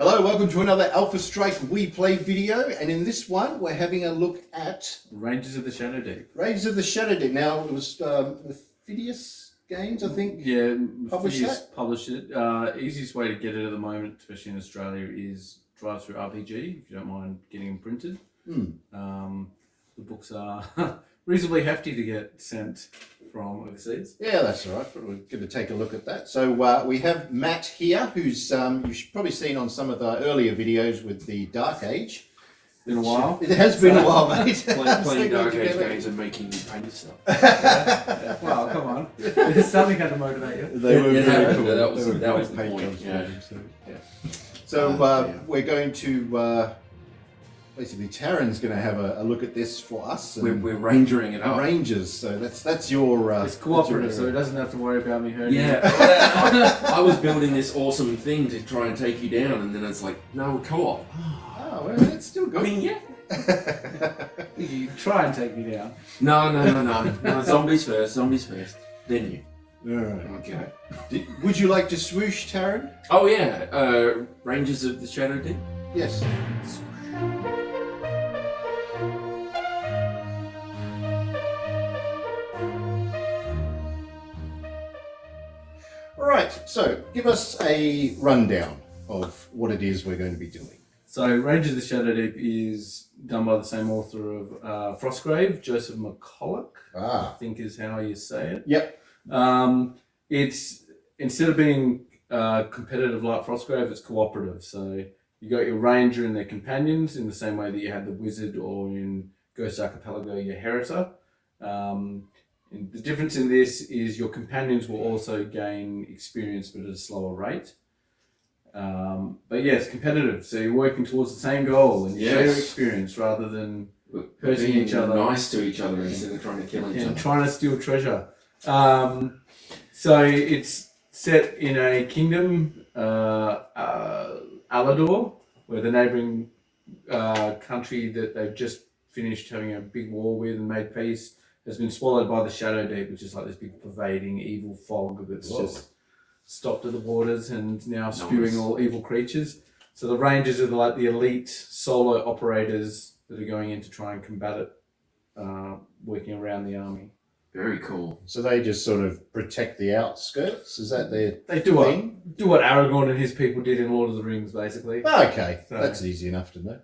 Hello, welcome to another Alpha Strike We Play video, and in this one we're having a look at Rangers of the Shadow Deep. Rangers of the Shadow Deep. Now it was Modiphius Games, I think. Yeah, published it. Easiest way to get it at the moment, especially in Australia, is drive through RPG. If you don't mind getting them printed. The books are reasonably hefty to get sent from overseas. Yeah, that's all right. We're going to take a look at that. So we have Matt here, who's you've probably seen on some of the earlier videos with the Dark Age. Been a while. It has been a while, mate. Playing Dark Age games and making you paint stuff. Well, come on. There's something had to motivate you. They were very cool. That was the paint point. jobs. Yeah. So we're going to basically Tarron's going to have a look at this for us. And We're rangering it up. Rangers. So that's your. It's cooperative, so he doesn't have to worry about me hurting. Yeah, I was building this awesome thing to try and take you down, and then it's like, no, we're co-op. Oh, well, it's still good. I mean, yeah. You try and take me down. No. Zombies first. Then you. All right. Okay. Would you like to swoosh, Tarron? Oh yeah. Rangers of the Shadow Deep. Yes. Right, so give us a rundown of what it is we're going to be doing. So, Rangers of the Shadow Deep is done by the same author of Frostgrave, Joseph McCulloch, I think is how you say it. Yep. It's, instead of being competitive like Frostgrave, it's cooperative. So, you got your Ranger and their companions in the same way that you had the Wizard, or in Ghost Archipelago, your Heriter. And the difference in this is your companions will also gain experience, but at a slower rate. But yes, competitive. So you're working towards the same goal and you share experience rather than hurting each other. Nice to each other instead of trying to kill each other. And trying to steal treasure. So it's set in a kingdom, Alador, where the neighbouring country that they've just finished having a big war with and made peace has been swallowed by the Shadow Deep, which is like this big pervading evil fog that's just stopped at the borders and now spewing all evil creatures. So the Rangers are the elite solo operators that are going in to try and combat it, working around the army. Very cool. So they just sort of protect the outskirts? Is that their They do thing? what Aragorn and his people did in Lord of the Rings, basically. Okay, So- that's easy enough to know.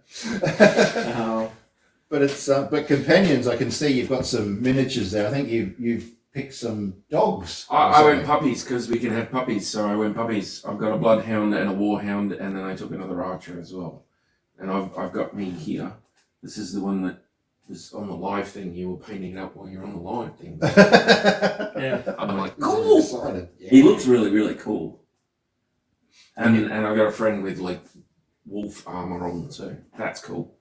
But it's but companions. I can see you've got some miniatures there. I think you've picked some dogs. I went puppies because we can have puppies, so I went puppies. I've got a bloodhound and a warhound, and then I took another archer as well. And I've got me here. This is the one that was on the live thing. You were painting up while you're on the live thing. Yeah. I'm like, I'm cool. excited. Yeah. He looks really, really cool. And I've got a friend with like wolf armor on, so that's cool.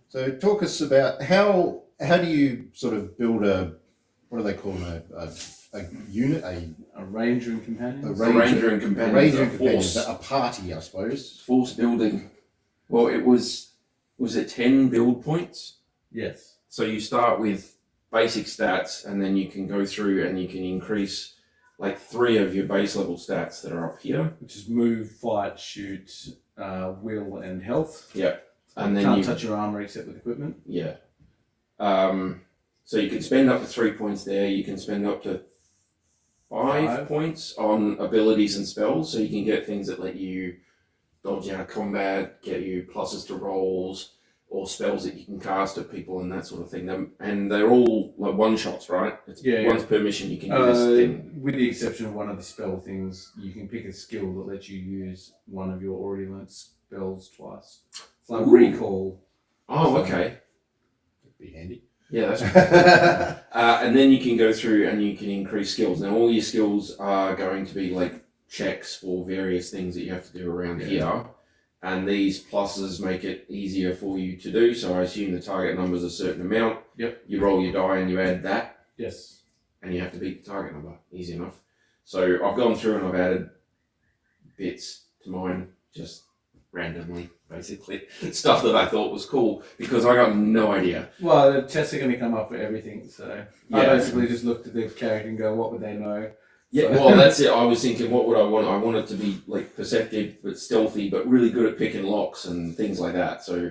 So talk us about how do you sort of build what do they call them, a unit, A Ranger and companions. A Ranger and companions, a force. a party, I suppose. Force building. Well, was it 10 build points? Yes. So you start with basic stats, and then you can go through and you can increase like 3 of your base level stats that are up here. Which is move, fight, shoot, will, and health. Yep. And You then can't you touch your armor except with equipment. Yeah. So you can spend up to 3 points there. You can spend up to 5 points on abilities and spells. So you can get things that let you dodge out of combat, get you pluses to rolls, or spells that you can cast at people and that sort of thing. And they're all like one shots, right? It's once per mission you can do this thing. With the exception of one of the spell things, you can pick a skill that lets you use one of your already learnt spells twice. It's like recall. Oh, okay. That'd be handy. Yeah, that's right. And then you can go through and you can increase skills. Now, all your skills are going to be like checks for various things that you have to do around here. And these pluses make it easier for you to do. So I assume the target number is a certain amount. Yep. You roll your die and you add that. Yes. And you have to beat the target number. Easy enough. So I've gone through and I've added bits to mine just randomly, basically. Stuff that I thought was cool because I got no idea. Well, the tests are going to come up for everything, so I basically just looked at the character and go, what would they know? Yeah, well, that's it. I was thinking, what would I want? I want it to be like perceptive but stealthy, but really good at picking locks and things like that. So,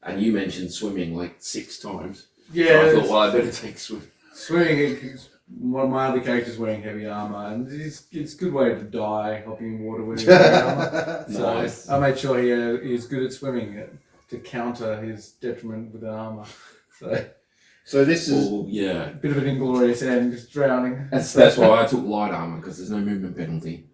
and you mentioned swimming like 6 times. Yeah, So I thought, well, I better take swimming. Swimming, one of my other characters wearing heavy armor, and it's a good way to die hopping in water wearing heavy armor. So Nice. I made sure he is good at swimming to counter his detriment with the armor. So this is Well, yeah. A bit of an inglorious end, just drowning. That's why I took light armor, because there's no movement penalty.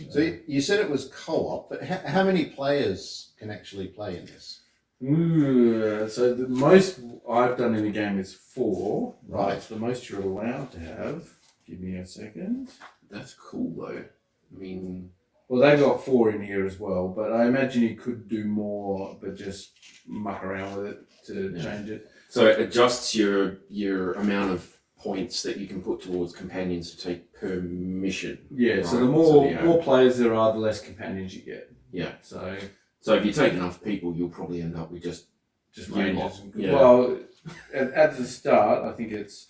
so you said it was co-op, but how many players can actually play in this? Ooh, so the most I've done in a game is 4. Right. That's the most you're allowed to have. Give me a second. That's cool, though. I mean, Well, they've got 4 in here as well, but I imagine you could do more, but just muck around with it to change it. so it adjusts your amount of points that you can put towards companions to take per mission. Yeah, Right. so the more yeah. more players there are, the less companions you get. Yeah. So if you take enough people, you'll probably end up with just just Yeah. ranges. Yeah. Well, at the start, I think it's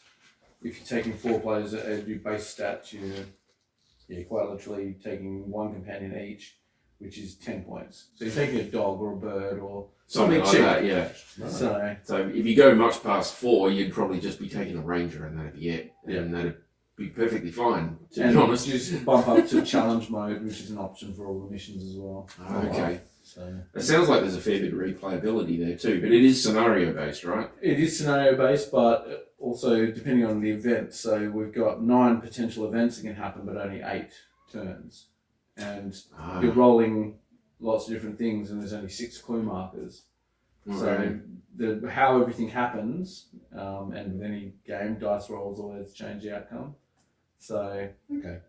if you're taking 4 players at your base stats, you're quite literally taking 1 companion each, which is 10 points. So you're taking a dog or a bird or something like cheap. that. Yeah. So So if you go much past 4, you'd probably just be taking a ranger, and that'd be it. Yeah. And that'd be perfectly fine. To and be honest. just bump up to challenge mode, which is an option for all the missions as well. Okay. So It sounds like there's a fair bit of replayability there too, but it is scenario based, right? it is scenario based, but also depending on the event. So we've got 9 potential events that can happen, but only 8 turns, and you're rolling lots of different things, and there's only 6 clue markers. So how everything happens, and with any game, dice rolls always change the outcome. So Okay.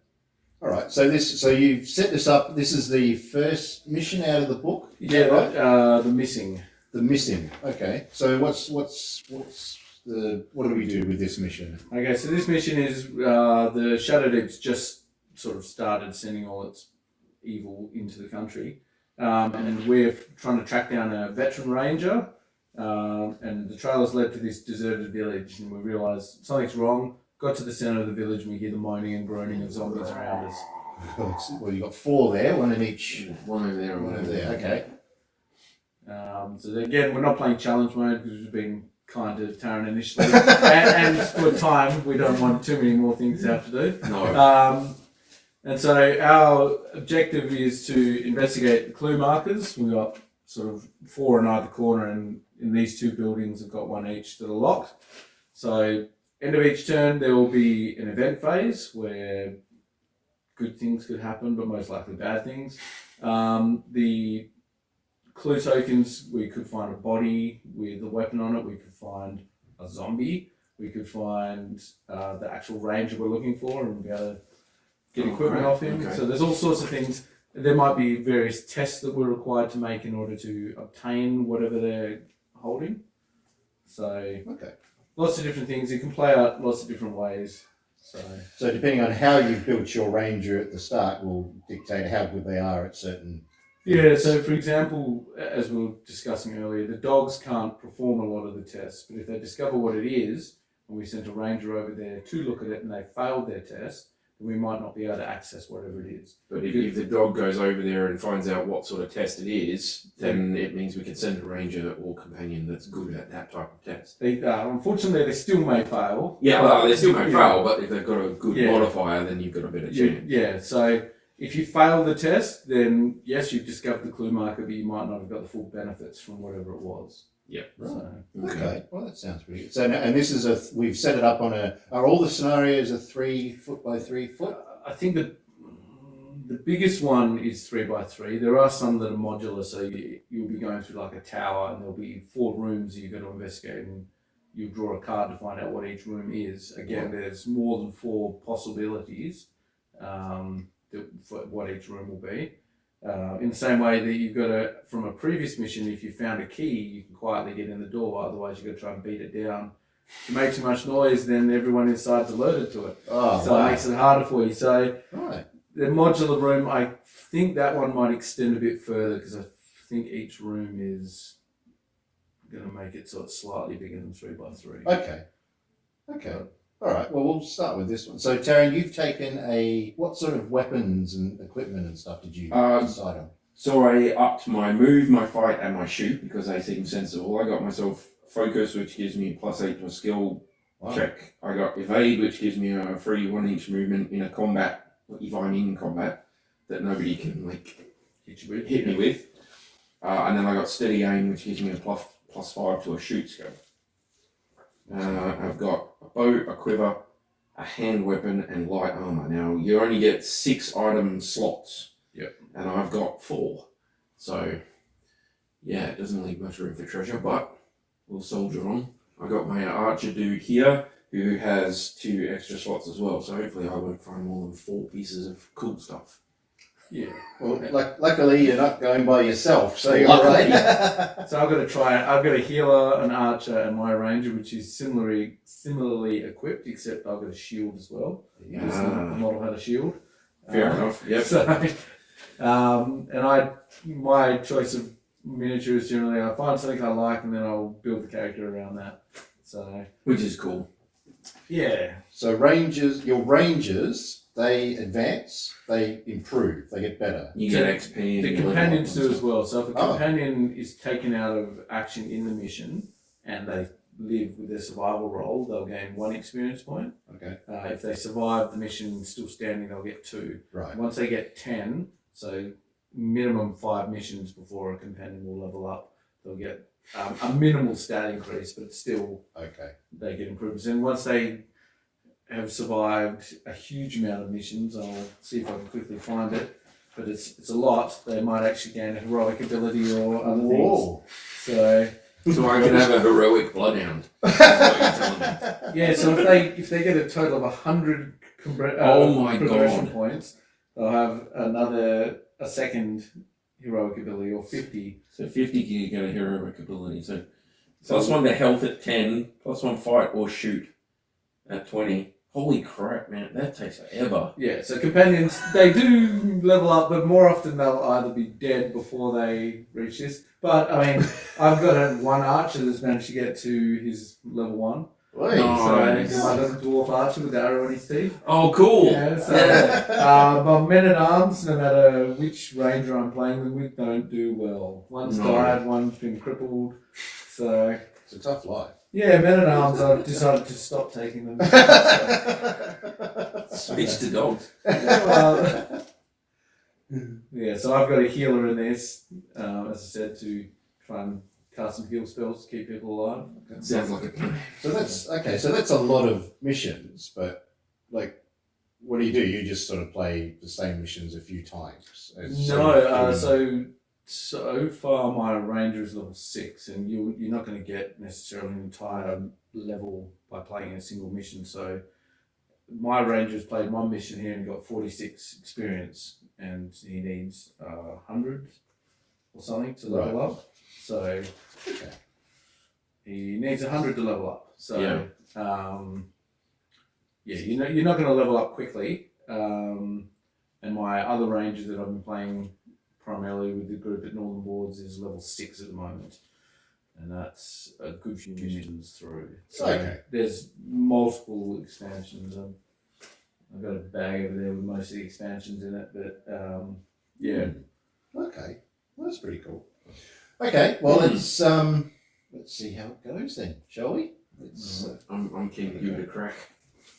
All right. So you've set this up. This is the first mission out of the book. Is that right? the missing. The missing. Okay. So what do we do with this mission? Okay, so this mission is the Shadow Deep's just sort of started sending all its evil into the country, and we're trying to track down a veteran ranger. And the trailers led to this deserted village, and we realised something's wrong. Got to the centre of the village, and we hear the moaning and groaning of zombies around us. Well, you've got 4 there, 1 in each. One over there, One over there. Okay. So again, we're not playing challenge mode because we've been kind to Tarron initially, and for time we don't want too many more things to have to do. No. And so our objective is to investigate the clue markers. We've got sort of 4 in either corner, and in these 2 buildings we've got 1 each that are locked. So end of each turn there will be an event phase where good things could happen, but most likely bad things. The clue tokens, we could find a body with a weapon on it, we could find a zombie, we could find the actual ranger we're looking for and be able to get equipment off him. Okay. So there's all sorts of things. There might be various tests that we're required to make in order to obtain whatever they're holding. So Okay. lots of different things. You can play out lots of different ways. So depending on how you've built your ranger at the start will dictate how good they are at certain. Yeah, so for example, as we were discussing earlier, the dogs can't perform a lot of the tests, but if they discover what it is, and we sent a ranger over there to look at it and they failed their test, then we might not be able to access whatever it is. But if the dog goes over there and finds out what sort of test it is, then it means we can send a ranger or companion that's good at that type of test. Unfortunately, they still may fail. Yeah, but- well, they still may yeah. fail, but if they've got a good Yeah. modifier, then you've got a better chance. Yeah, so if you fail the test, then yes, you've discovered the clue marker, but you might not have got the full benefits from whatever it was. Yeah. So, Okay. Well, that sounds pretty good. So, and this is we've set it up on are all the scenarios a 3 foot by 3 foot? I think the biggest one is 3x3. There are some that are modular, so you'll be going through like a tower, and there'll be 4 rooms that you've got to investigate, and you draw a card to find out what each room is. Again, there's more than 4 possibilities for what each room will be. In the same way that you've got to, from a previous mission, if you found a key, you can quietly get in the door. Otherwise, you've got to try and beat it down. If you make too much noise, then everyone inside's alerted to it. Oh, So it makes it harder for you. So right. the modular room, I think that one might extend a bit further because I think each room is going to make it sort of slightly bigger than 3x3. Okay. All right. Well, we'll start with this one. So, Tarron, you've taken what sort of weapons and equipment and stuff did you decide on? So I upped my move, my fight, and my shoot because they seem sensible. I got myself focus, which gives me +8 to a skill check. I got evade, which gives me a free 1-inch movement in a combat, if I'm in combat, that nobody can hit me with. And then I got steady aim, which gives me a +5 to a shoot skill. I've got a bow, a quiver, a hand weapon, and light armor. Now you only get 6 item slots. Yep. And I've got 4. So yeah, it doesn't leave much room for treasure, but we'll soldier on. I got my archer dude here who has 2 extra slots as well. So hopefully I won't find more than 4 pieces of cool stuff. Yeah. Well, luckily you're not going by yourself, so you're all right. So I've got a healer, an archer, and my ranger, which is similarly equipped, except I've got a shield as well. The model had a shield. Fair enough. Yep. So, my choice of miniature is generally I find something I like and then I'll build the character around that. So, which is cool. Yeah. So your rangers, they advance, they improve, they get better. You get XP. The companions do as well. So if a companion is taken out of action in the mission and they live with their survival roll, they'll gain 1 experience point. Okay. If they survive the mission still standing, they'll get 2. Right. Once they get 10, so minimum 5 missions before a companion will level up, they'll get a minimal stat increase, but still they get improvements. And once they have survived a huge amount of missions, I'll see if I can quickly find it, but it's a lot. They might actually gain a heroic ability or other things. So I can have a heroic bloodhound. That's what you're telling me. Yeah, so if they get a total of 100 progression points, they'll have a second heroic ability, or 50. So 50 you get a heroic ability. So +1 to health at 10, +1 fight or shoot at 20. Holy crap, man, that takes forever. Yeah, so companions, they do level up, but more often they'll either be dead before they reach this. But, I mean, I've got one archer that's managed to get to his level 1. Nice. So, my little dwarf archer with the arrow in his teeth. Oh, cool. Yeah, so, but men-at-arms, no matter which ranger I'm playing them with, don't do well. One's died, one's been crippled, so... It's a tough life. Yeah, men-at-arms, I've decided to stop taking them. Switch to dogs. Yeah, so I've got a healer in this, as I said, to try and cast some heal spells to keep people alive. Okay. Sounds like a plan. So that's a lot of missions, but what do? You just sort of play the same missions a few times? So far my ranger is level 6, and you're not going to get necessarily an entire level by playing a single mission. So my ranger's played 1 mission here and got 46 experience, and he needs 100 or something to level up. So he needs 100 to level up. So you're not going to level up quickly. And my other ranger that I've been playing primarily with the group at Northern Boards is level 6 at the moment, and that's a good few missions through. So there's multiple expansions. I've got a bag over there with most of the expansions in it, but Okay, well, that's pretty cool. Okay, well let's see how it goes then, shall we? I'm keen to give it a crack.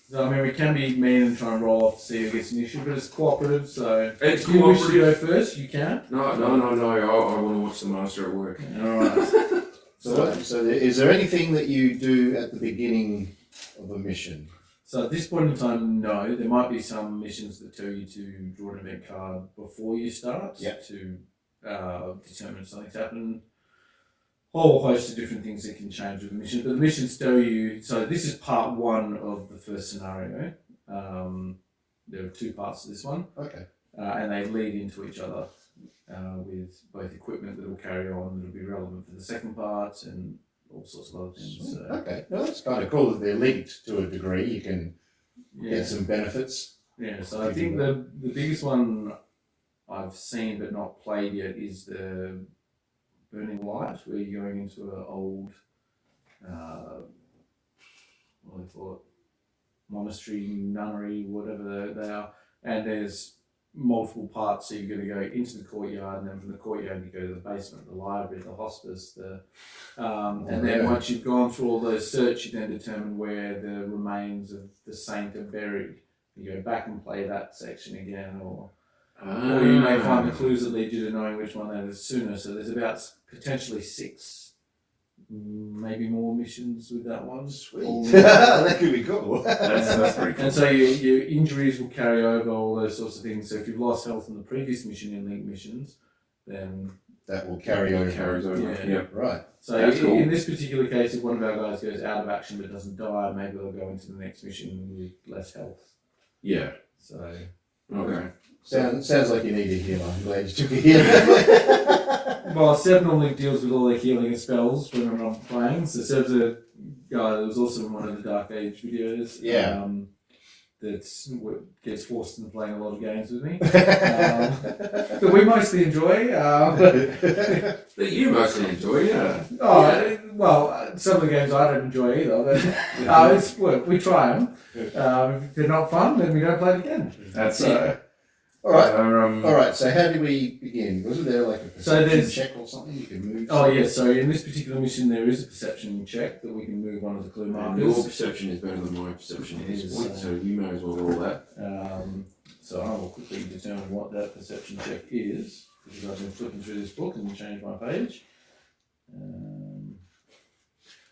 So, I mean, we can be mean and try and roll off to see who gets initiative, but it's cooperative, so it's if you wish to go first, you can. No. I want to watch the master at work. Alright. So is there anything that you do at the beginning of a mission? So at this point in time, no. There might be some missions that tell you to draw an event card before you start to determine if something's happened. Whole host of different things that can change with the mission. But the missions tell you, so this is part 1 of the first scenario. There are 2 parts to this one. Okay. And they lead into each other with both equipment that will carry on, that will be relevant for the second part, and all sorts of other things. Okay, well that's kind of cool that they're linked to a degree. You can get some benefits. Yeah, so I think the biggest one I've seen but not played yet is the Burning Light, where you're going into an old, what do they call monastery, nunnery, whatever they are, and there's multiple parts. So you're going to go into the courtyard, and then from the courtyard you go to the basement, the library, the hospice, and then once you've gone through all those search, you then determine where the remains of the saint are buried. You go back and play that section again, or you may find the clues that lead you to knowing which one that is sooner. So there's about potentially 6, maybe more missions with that one. Sweet. That could be cool. That's pretty cool. And so your injuries will carry over, all those sorts of things. So if you've lost health in the previous mission in Link missions, then that will carry over. Carries over. Yeah. Right. So in this particular case, if one of our guys goes out of action but doesn't die, maybe they'll go into the next mission with less health. Yeah. So Okay. Sounds like you need a healer. I'm glad you took a healer. well, Seb normally deals with all the healing and spells when I'm playing. So Seb's a guy that was also in one of the Dark Age videos. Yeah. That gets forced into playing a lot of games with me. That we mostly enjoy. That you mostly enjoy, yeah. Well, some of the games I don't enjoy either, but it's work. We try them. If they're not fun, then we don't play it again. That's it. All right. All right. So how do we begin? Wasn't there like a perception check or something you can move? Oh yeah. So in this particular mission, there is a perception check that we can move one of the clue markers. Your perception is better than my perception at this point, so you may as well roll that. So I will quickly determine what that perception check is, because I've been flipping through this book and changed my page.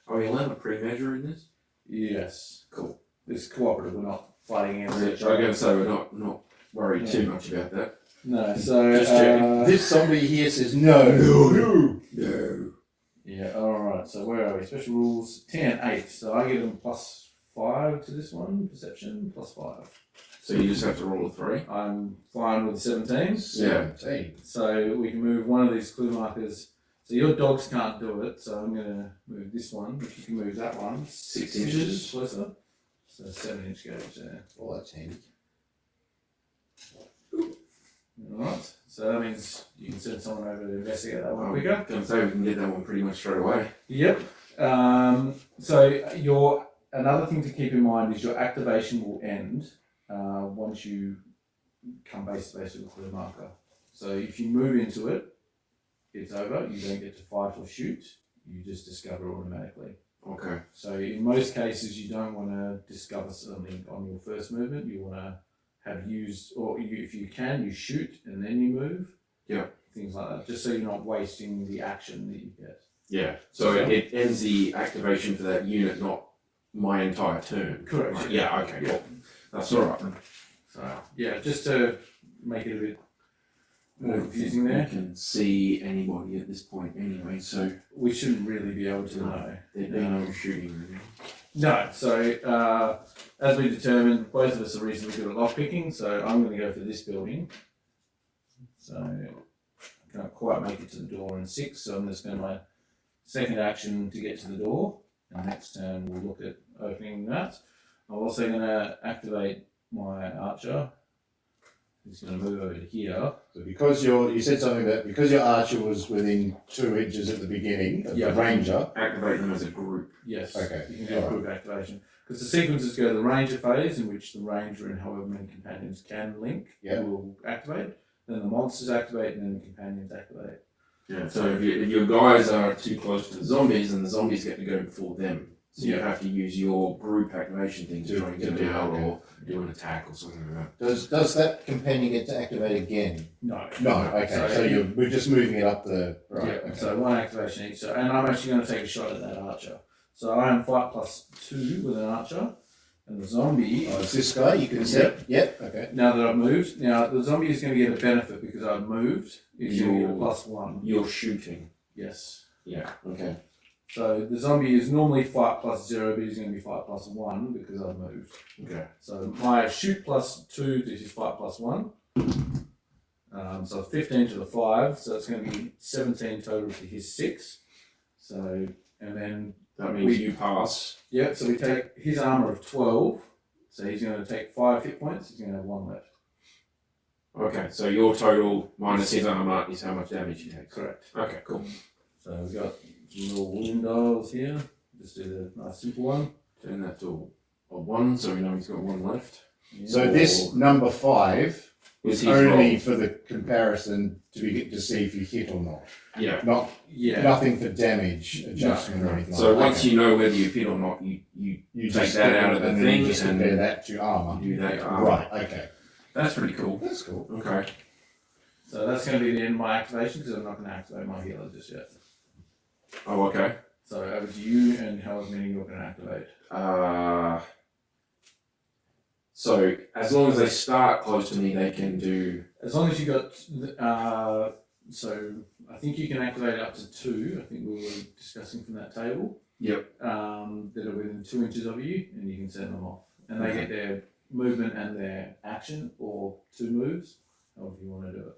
Are we allowed a pre-measure in this? Yes. Cool. It's cooperative. We're not fighting against I'm each other. going to say we're not worried too much about that. No. So Just checking. This zombie here says no. No. Yeah. All right. So where are we? Special rules 10, 8. So I get them +5 to this one. Perception +5. So you just have to roll a 3. I'm fine with 17. 17. So we can move one of these clue markers. So your dogs can't do it, so I'm going to move this one. If you can move that one, 6 inches closer. So 7-inch gauge there. Oh, that's handy. Alright, so that means you can send someone over to investigate that one quicker. Going to say we can get that one pretty much straight away. Yep. So another thing to keep in mind is your activation will end once you come base to base with a clue marker. So if you move into it, it's over. You don't get to fight or shoot. You just discover automatically. Okay. So in most cases, you don't want to discover something on your first movement. You want to have used, or if you can, you shoot and then you move. Yeah. Things like that, just so you're not wasting the action that you get. Yeah. So it ends the activation for that unit, not my entire turn. Correct. Right. Yeah. Okay. Cool. That's all right. So yeah, just to make it a bit more confusing there. You can see anybody at this point anyway, so We shouldn't really be able to know. there'd be no shooting really. No, so as we determined, both of us are reasonably good at lockpicking, so I'm going to go for this building. So I can't quite make it to the door in 6, so I'm going to spend my second action to get to the door, and next turn we'll look at opening that. I'm also going to activate my archer. He's going to move over to here. So because you said something about because your archer was within 2 inches at the beginning of the ranger. Activate them as a group. Yes. Okay. You can do a group activation. Because the sequences go to the ranger phase, in which the ranger and however many companions can link will activate. Then the monsters activate, and then the companions activate. Yeah. So if your guys are too close to the zombies, then the zombies get to go before them. So you have to use your group activation thing to try and get them out or do an attack or something like that. Does that companion get to activate again? No. No. Okay. So we're just moving it up the right. Yeah. Okay. So one activation each. So, and I'm actually going to take a shot at that archer. So I am fight +2 with an archer, and the zombie. Oh, it's this guy. You can see. Yep. Okay. Now that I've moved, now the zombie is going to get a benefit because I've moved. He's going to get a +1. You're shooting. Yes. Yeah. Okay. So the zombie is normally fight +0, but he's going to be fight +1 because I've moved. Okay. So my shoot +2 to his fight +1. So 15 to the 5, so it's going to be 17 total to his 6. So, and then that means you pass. Yeah, so we take his armor of 12, so he's going to take 5 hit points, he's going to have 1 left. Okay, so your total minus his armor is how much damage he takes. Correct. Okay, cool. So we've got some little wound dials here. Just do the nice simple one. Turn that to a 1, so we know he's got 1 left. So this number 5 Was is his only roll. for the comparison to see if you hit or not. Yeah. Not Yeah. nothing for damage adjustment or anything. So like once that. you know whether you've hit or not, you You take just that get out it of the and then thing you just and compare that to armor. do that. Right. Okay. That's pretty cool. That's cool. Okay. So that's going to be the end of my activation because I'm not going to activate my healer just yet. Oh, okay. So over to you and however many you're going to activate. So as long as they start close to me, they can do. As long as you got, so I think you can activate up to 2. I think we were discussing from that table. Yep. That are within 2 inches of you, and you can send them off, and they Okay. get their movement and their action, or 2 moves, however you want to do it.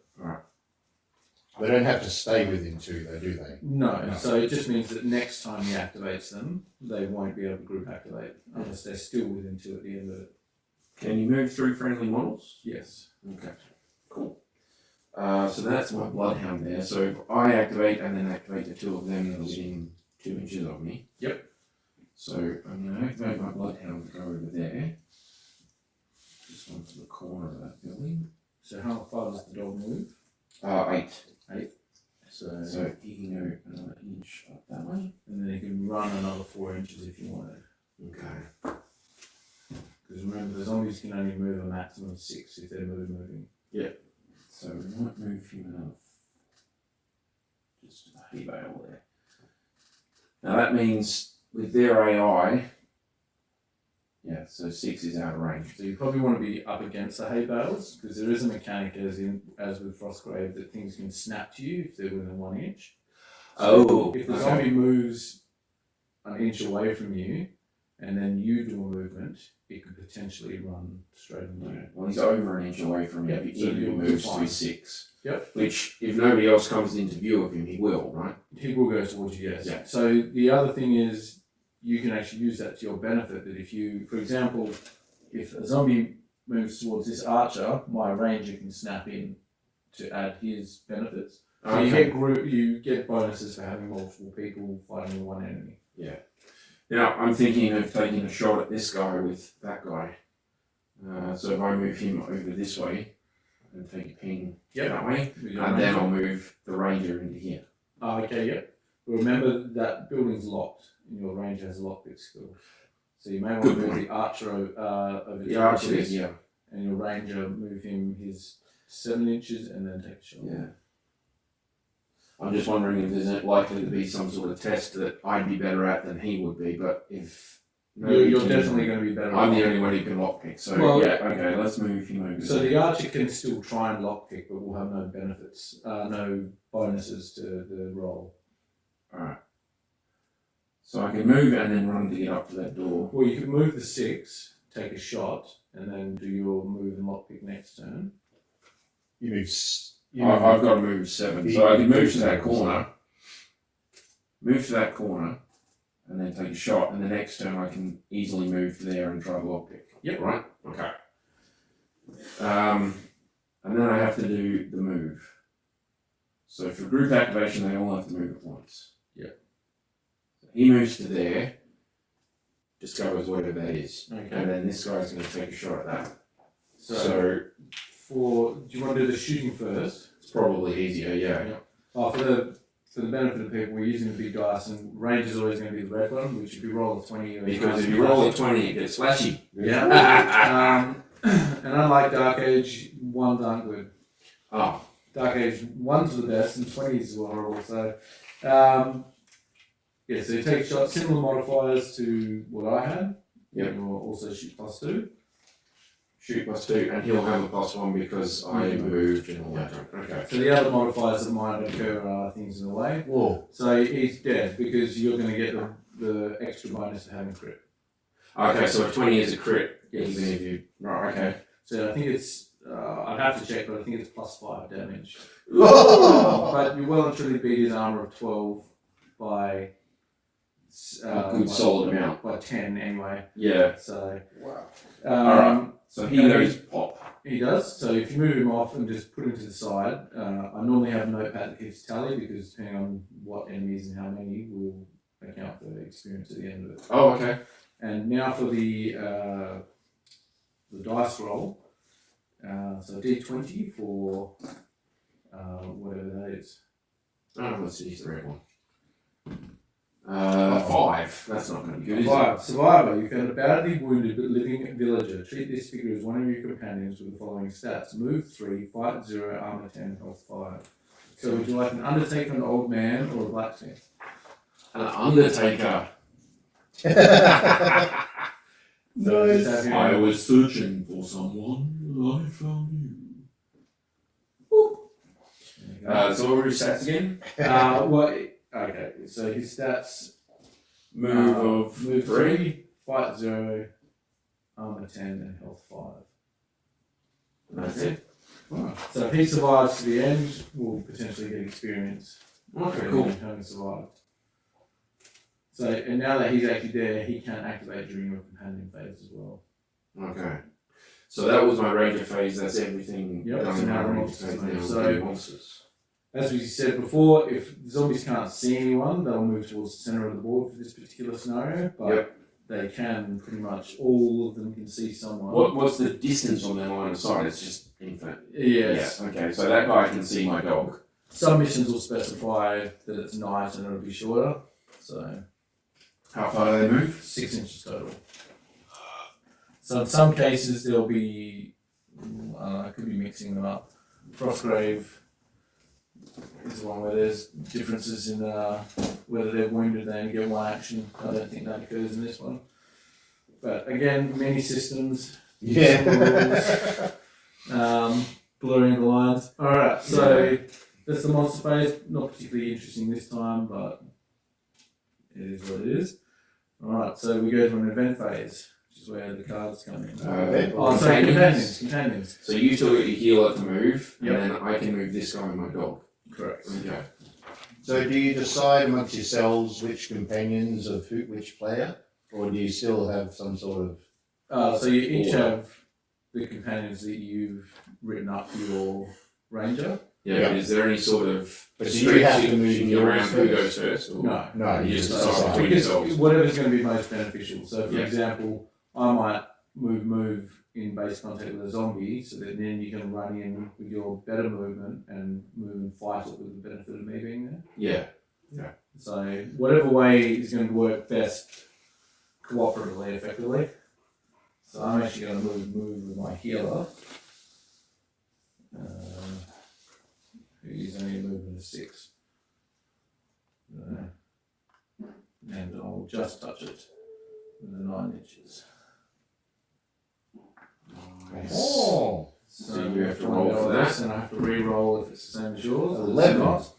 They don't have to stay within 2, though, do they? No, No. so it just means that next time he activates them, they won't be able to group activate unless they're still within 2 at the end of it. Can you move through friendly models? Yes. Okay. Cool. So that's my bloodhound there. So if I activate and then activate the 2 of them that are within 2 inches of me. Yep. So I'm going to activate my bloodhound to go over there. Just onto the corner of that building. So how far does the dog move? 8. So, So he can go another inch up that way. and then he can run another 4 inches if you wanted. Okay. Because remember, the zombies can only move a maximum of 6 if they're moving. So we might move him enough. Just a hay bale there. Now that means with their AI, yeah, so 6 is out of range. So you probably want to be up against the hay bales because there is a mechanic as with Frostgrave that things can snap to you if they're within 1 inch. So Oh, if the okay. zombie moves an inch away from you and then you do a movement, it could potentially run straight into you. Well, he's over an inch away from me. Yep, If so he you're moves fine. to 6. Yep. Which, if nobody else comes into view of him, he will, right? He will go towards you, yes. Yeah. So the other thing is you can actually use that to your benefit. That if you, for example, if a zombie moves towards this archer, my ranger can snap in to add his benefits. So you get bonuses for having multiple people fighting one enemy. Yeah. Now, I'm thinking of taking a shot at this guy with that guy. So if I move him over this way and take a ping that way, With your and then ranger. I'll move the ranger into here. Oh, okay, yep. But remember that building's locked and your ranger has a lockpick skill. So you may want Good to move point. the archer over The to archer, this, yeah. and your ranger move him his 7 inches and then take a shot. Yeah. I'm just wondering if there's likely to be some sort of test that I'd be better at than he would be, but if... You're definitely going to be better. I'm off. the only one who can lockpick, so Well, yeah, okay, let's move him over. So the archer can still try and lockpick, but will have no benefits, no bonuses to the roll. Alright. So I can move and then run to get up to that door. Well, you could move the 6, take a shot, and then do your move and lockpick next turn. You move. I've got to move 7, so I can move to that corner. Move to that corner, and then take a shot, and the next turn I can easily move to there and try to lockpick. Yep. Right? Okay. And then I have to do the move. So for group activation, they all have to move at once. Yep. He moves to there, discovers whatever that is, Okay. and then this guy's going to take a shot at that. So, So do you want to do the shooting first? it's probably easier, yeah. Oh, for the benefit of people, we're using the big dice, and range is always going to be the red one, which if you roll a 20, Because if you roll a 20, it gets flashy. Yeah. And unlike Dark Age, 1s aren't good. Oh, Dark Age 1s are the best, and 20s are horrible. So, yeah, so you take shots, similar modifiers to what I had. Yep. You'll also shoot +2. shoot +2, and he'll have a +1 because I moved and all that. Okay. So the other modifiers that might occur are things in the way. Whoa. So he's dead because you're going to get the extra bonus for having crit. Okay, so a 20 is a crit. Yes. Even if you. Right, okay. So I think it's, I'd have to check, but I think it's +5 damage. Oh! But you well and truly beat his armor of 12 by A good solid amount. By 10 anyway. Yeah. So, Wow. Alright. So he knows pop. He does. So if you move him off and just put him to the side, I normally have a notepad that keeps tally because depending on what enemies and how many will account for the experience at the end of it. Oh, okay. And now for the dice roll. So D20 for whatever that is. Oh, let's use the red one. 5. That's not going to be good. 5. Survivor. You found a badly wounded but living villager. Treat this figure as one of your companions with the following stats: move 3, fight 0, armor 10, health 5. So would you like an undertaker, an old man, or a blacksmith? An undertaker. Nice. I was searching for someone. I found you. So what were his stats again? Okay, so his stats: move 3, fight 0, armor 10, and health 5. That's it. Right. So if he survives to the end, we'll potentially get experience. Okay, cool. Having survived. So, and now that he's actually there, he can activate during your companion phase as well. Okay. So that was my ranger phase. That's everything. Yep. done So in now my ranger monsters, phase mate. now. So- Monsters. As we said before, if zombies can't see anyone, they'll move towards the center of the board for this particular scenario. But Yep. they can pretty much, all of them can see someone. What's the distance on their line of sight? It's just infinite. Yes. Yeah. Okay. So that guy can see my dog. Some missions will specify that it's night and it'll be shorter. So How far do they move? 6 inches total. So in some cases there'll be, I could be mixing them up. Frostgrave is one where there's differences in whether they're wounded, they only get one action. I don't think that occurs in this one. But again, many systems, Yeah. blurring the lines. Alright, so that's the monster phase. Not particularly interesting this time, but it is what it is. Alright, so we go to an event phase, which is where the cards come in. Companions. So you still got your healer to move, Yep. and then I can move this guy and my dog. Correct. Okay. So do you decide amongst yourselves which companions of which player? Or do you still have some sort of... So you each have the companions that you've written up for your ranger. Yeah, Yeah. but is there any sort of But do you have to move streak yours around who first? goes first? Or? No. No, You just decide. decide between Because yourselves. whatever's going to be most beneficial. So for Yeah. example, I might move in base contact with a zombie so that then you can run in with your better movement and move and fight it with the benefit of me being there. Yeah. So whatever way is going to work best cooperatively, effectively. So I'm actually going to move with my healer. He's only a movement of 6. And I'll just touch it with the 9 inches. Nice. Oh! So you have to roll for that. And I have to re-roll if it's the same as yours. or it's 11. not.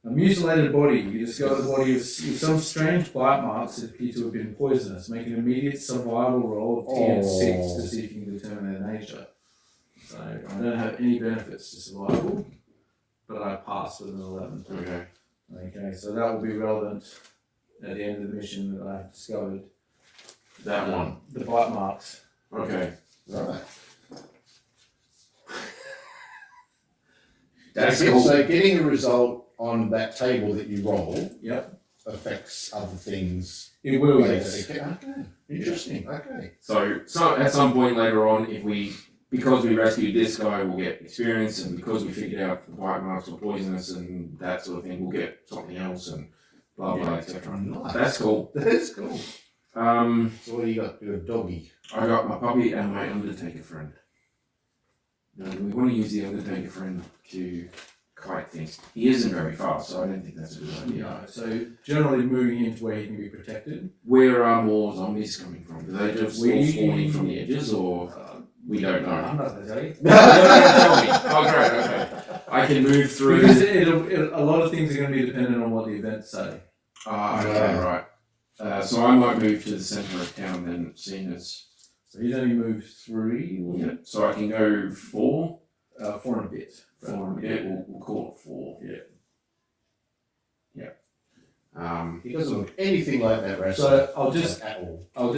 A mutilated body. You discover the body with some strange bite marks that appear to have been poisonous. Make an immediate survival roll of TN6 to see if you can determine their nature. So I don't have any benefits to survival, but I pass with an 11. Okay. Okay, so that will be relevant at the end of the mission that I have discovered. That one. The bite marks. Okay. Right. That's So cool. So getting a result on that table that you roll Yep. affects other things. It will, later. yes. Okay. Interesting. Okay. So at some point later on, because we rescued this guy, we'll get experience, and because we figured out the bite marks were poisonous and that sort of thing, we'll get something else and blah blah, etc. Nice. That's cool. That is cool. So what do you got? Your doggy. I got my puppy and my Undertaker friend. Now, we want to use the Undertaker friend to kite things. He isn't very fast, so I don't think that's a good idea. Yeah, so generally moving into where he can be protected. Where are more zombies coming from? Do they just all spawning from the edges, or we don't know? I'm not going to tell you. No, tell me. Oh, great, okay. I can move through. Because a lot of things are going to be dependent on what the events say. Ah, okay, right. So I might move to the centre of town then, seeing as. So he's only moved 3. Yeah. So I can go 4. 4 and a bit. 4. Yeah, we'll call it 4. Yeah. He doesn't look anything like that wrestler. So at all.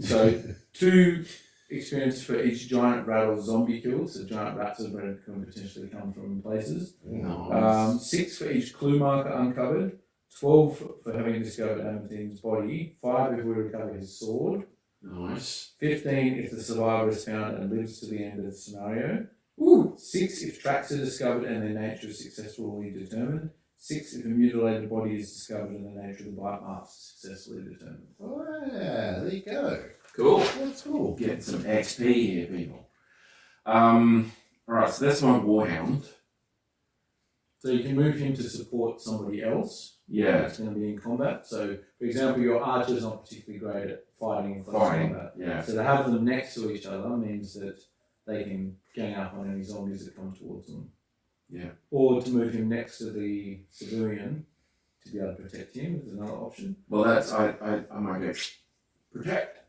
So 2 experience for each giant rat or zombie kill. So giant rats can potentially come from places. No. 6 for each clue marker uncovered. 12 for having discovered Amadin's body, 5 if we recover his sword, Nice. 15 if the survivor is found and lives to the end of the scenario, Ooh. 6 if tracks are discovered and their nature is successfully determined, 6 if a mutilated body is discovered and the nature of the bite marks is successfully determined. Oh, yeah, there you go. Cool. That's cool. Getting some XP here, people. Alright, so that's my Warhound. So you can move him to support somebody else. Yeah. That's going to be in combat. So, for example, your archer's not particularly great at fighting in close Fighting. combat. Yeah. So to have them next to each other means that they can gang up on any zombies that come towards them. Yeah. Or to move him next to the civilian to be able to protect him is another option. Well, that's I might go protect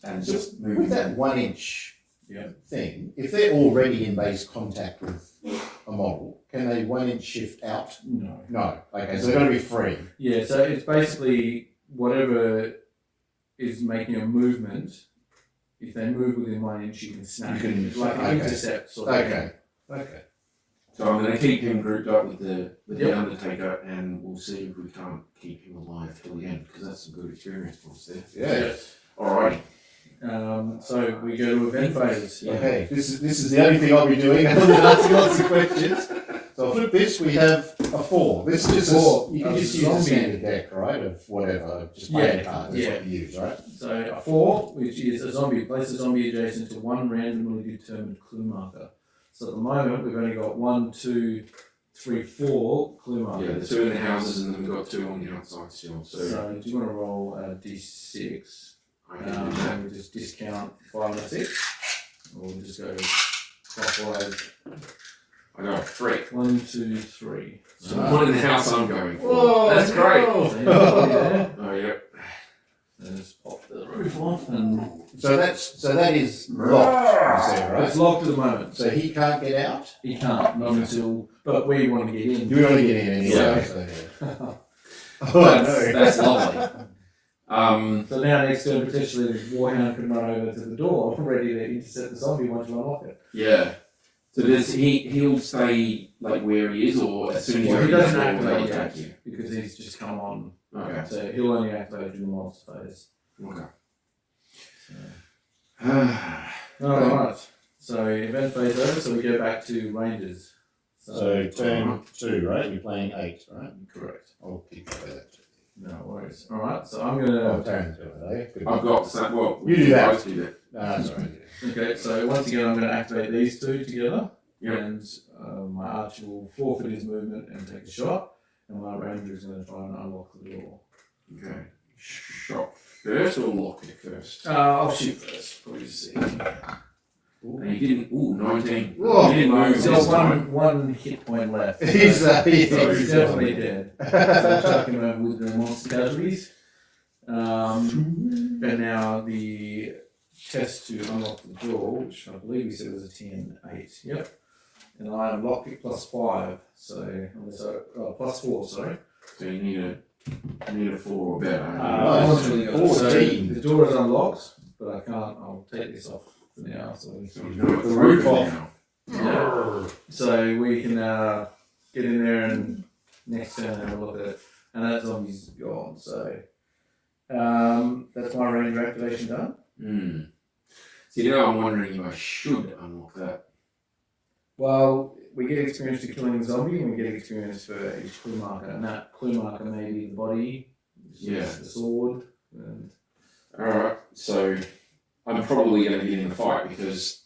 and just move With him. that 1 inch Yeah. thing, if they're already in base contact with a model, can they 1 inch shift out? No. No. Okay, so they're going to be free. Yeah, so it's basically whatever is making a movement. If they move within 1 inch, you can snap You can- it. Like an okay. intercept sort of thing. Okay. Okay. So I'm going to keep him grouped up with the Yep. Undertaker, and we'll see if we can't keep him alive till the end, because that's some good experience for us there. Yeah. Yes. Alrighty. So we go to event phases. Yeah. Okay, this is the only thing I'll be doing. I'll be asking lots of questions. So I'll flip this. We have a 4. This is just you can just use a zombie. standard deck, right? Of whatever, just playing cards. That's what you use, right? So a 4, which is a zombie, place a zombie adjacent to one randomly determined clue marker. So at the moment we've only got 1, 2, 3, 4 clue Yeah, markers. the 2 in the houses, and then we've got 2 on the outside still. So do you want to roll a d6? I can do that. And we just discount 5 and a 6, or we'll just go clockwise. I got a 3. 1, 2, 3. So the one in the house I'm going for. Whoa, That's great. no. So you've there. Oh, yep. And just pop the roof off, and So that is locked, you say, it's right? locked at the moment. So he can't get out. He can't, not until, but we want to get in. You want to get in anyway. Yeah. So, yeah. That's lovely. So now next turn potentially the Warhound can run over to the door, ready to intercept the zombie once you unlock it. Yeah. So does he'll stay like where he is, or as soon as Well, he you're doesn't in the door, activate he'll yet attack you? because he's just come on. Okay. So he'll only activate during the last phase. Okay. So. Alright. So event phase over, so we go back to Rangers. So turn 2, right? You're playing 8, right? Correct. I'll keep that. No worries. Alright, so I'm gonna Oh, Tarron's doing it, eh? Good. I've got some. Well, You do that. Both do that. That's all right. okay, so once again I'm gonna activate these 2 together. Yep. And my archer will forfeit his movement and take a shot, and my ranger is going to try and unlock the door. Okay. Shot first or lock it first? I'll shoot first. We'll just see. And he didn't. Ooh, 19. Whoa. He didn't move He's this got time. one hit point left. He's So he's definitely dead. dead. So I'll chuck him over with the monster casualties. And now the test to unlock the door, which I believe we said was a 10-8. Yep. And I unlock it +5, so plus 4. Sorry. So you need a 4 or better. Unfortunately, so 14. the door is unlocked, but I can't. I'll take this off for now. So So we've got The the roof roof off. now. yeah. So we can get in there and next turn have a look at it, and that zombie's gone. So that's my ranger activation done. Hmm. See, now I'm wondering if I should unlock that. Well, we get experience for killing the zombie, and we get experience for each clue marker, and that clue marker may be the body, Yeah. the sword, and Alright, so I'm probably going to get in the fight because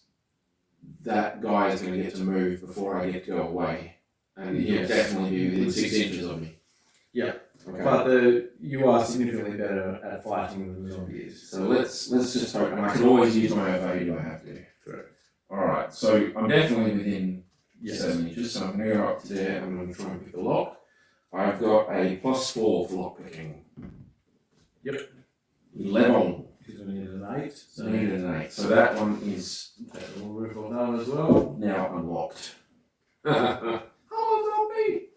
that guy is going to get to move before I get to go away. And he'll Yes. definitely be within 6 inches of me. Yeah. Okay. but you are significantly better at fighting than the zombie is. So let's just hope, and I can always use my evade if I have to. Correct. Alright, so I'm definitely within Yes. 7 inches, so I'm going to go up to there and I'm going to try and pick a lock. I've got a +4 for lock picking. Yep. 11. Because we needed an 8. So I needed an 8. So that one is Take a little roof off that as well. now unlocked. Hello, zombie!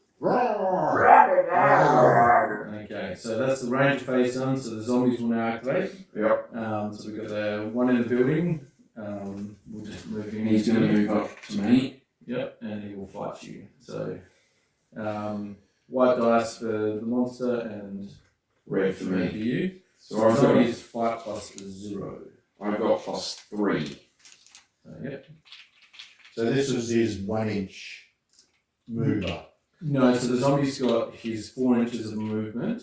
Okay, so that's the range phase done, so the zombies will now activate. Yep. So we've got the one in the building. We'll just move him. He's going to move up to me. Yep, and he will fight you. So white dice for the monster and Red for red for me. you. So I've got, Zombie's fight plus 0. I've got +3. Yep. So this was his 1 inch mover. No, so the zombie's got his 4 inches of movement,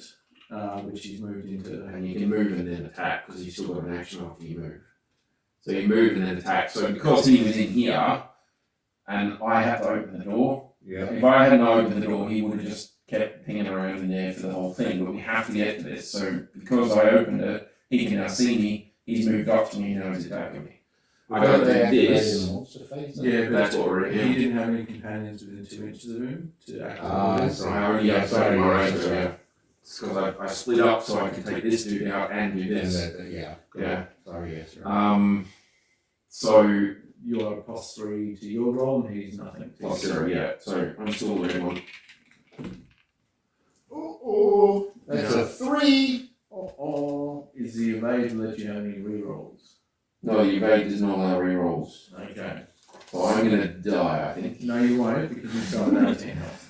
which he's moved into. And you can move and then attack because you've still got an action after you move. So you move and then attack. So because he was in here and I had to open the door, Yeah. if I hadn't opened the door, he would have just kept pinging around in there for the whole thing. But we have to get to this. So because I opened it, he can now see me. He's moved up to me and now he's attacking me. I got to do this. Yeah, but That's what we're he in. didn't have any companions within 2 inches of him to activate. Ah, So I already have started my range. Yeah. It's because I split up so I can take this dude out and do this. Yeah. Yeah. Sorry, yes. Right. So You're +3 to your roll, and he's nothing. +0, yeah. So I'm still doing one. Oh, that's a 3. Is the evade let you have any rerolls? No, the evade does not allow rerolls. Okay. So I'm gonna die, I think. No, you won't, because you've got an 18 health.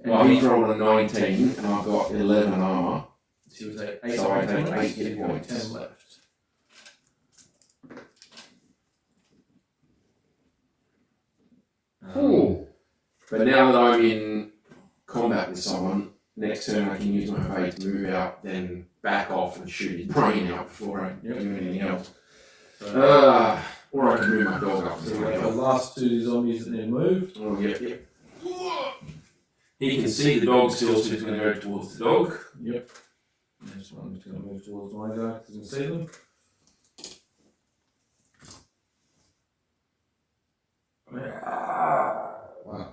Well, he's rolled a 19 and I've got 11 armor. So you take 8 So I take points, 8 so hit you've got points. 10 left. Oh. But now that I'm in combat with someone, next turn I can use my evade to move out, then back off and shoot his brain out before I do anything else. So, Or I can move my dog up. so we have the last 2 zombies that need moved. Oh, yep. He can see the dog still, so he's going to go towards the dog. Yep. This one's going to move towards my guy because he can see them. Wow.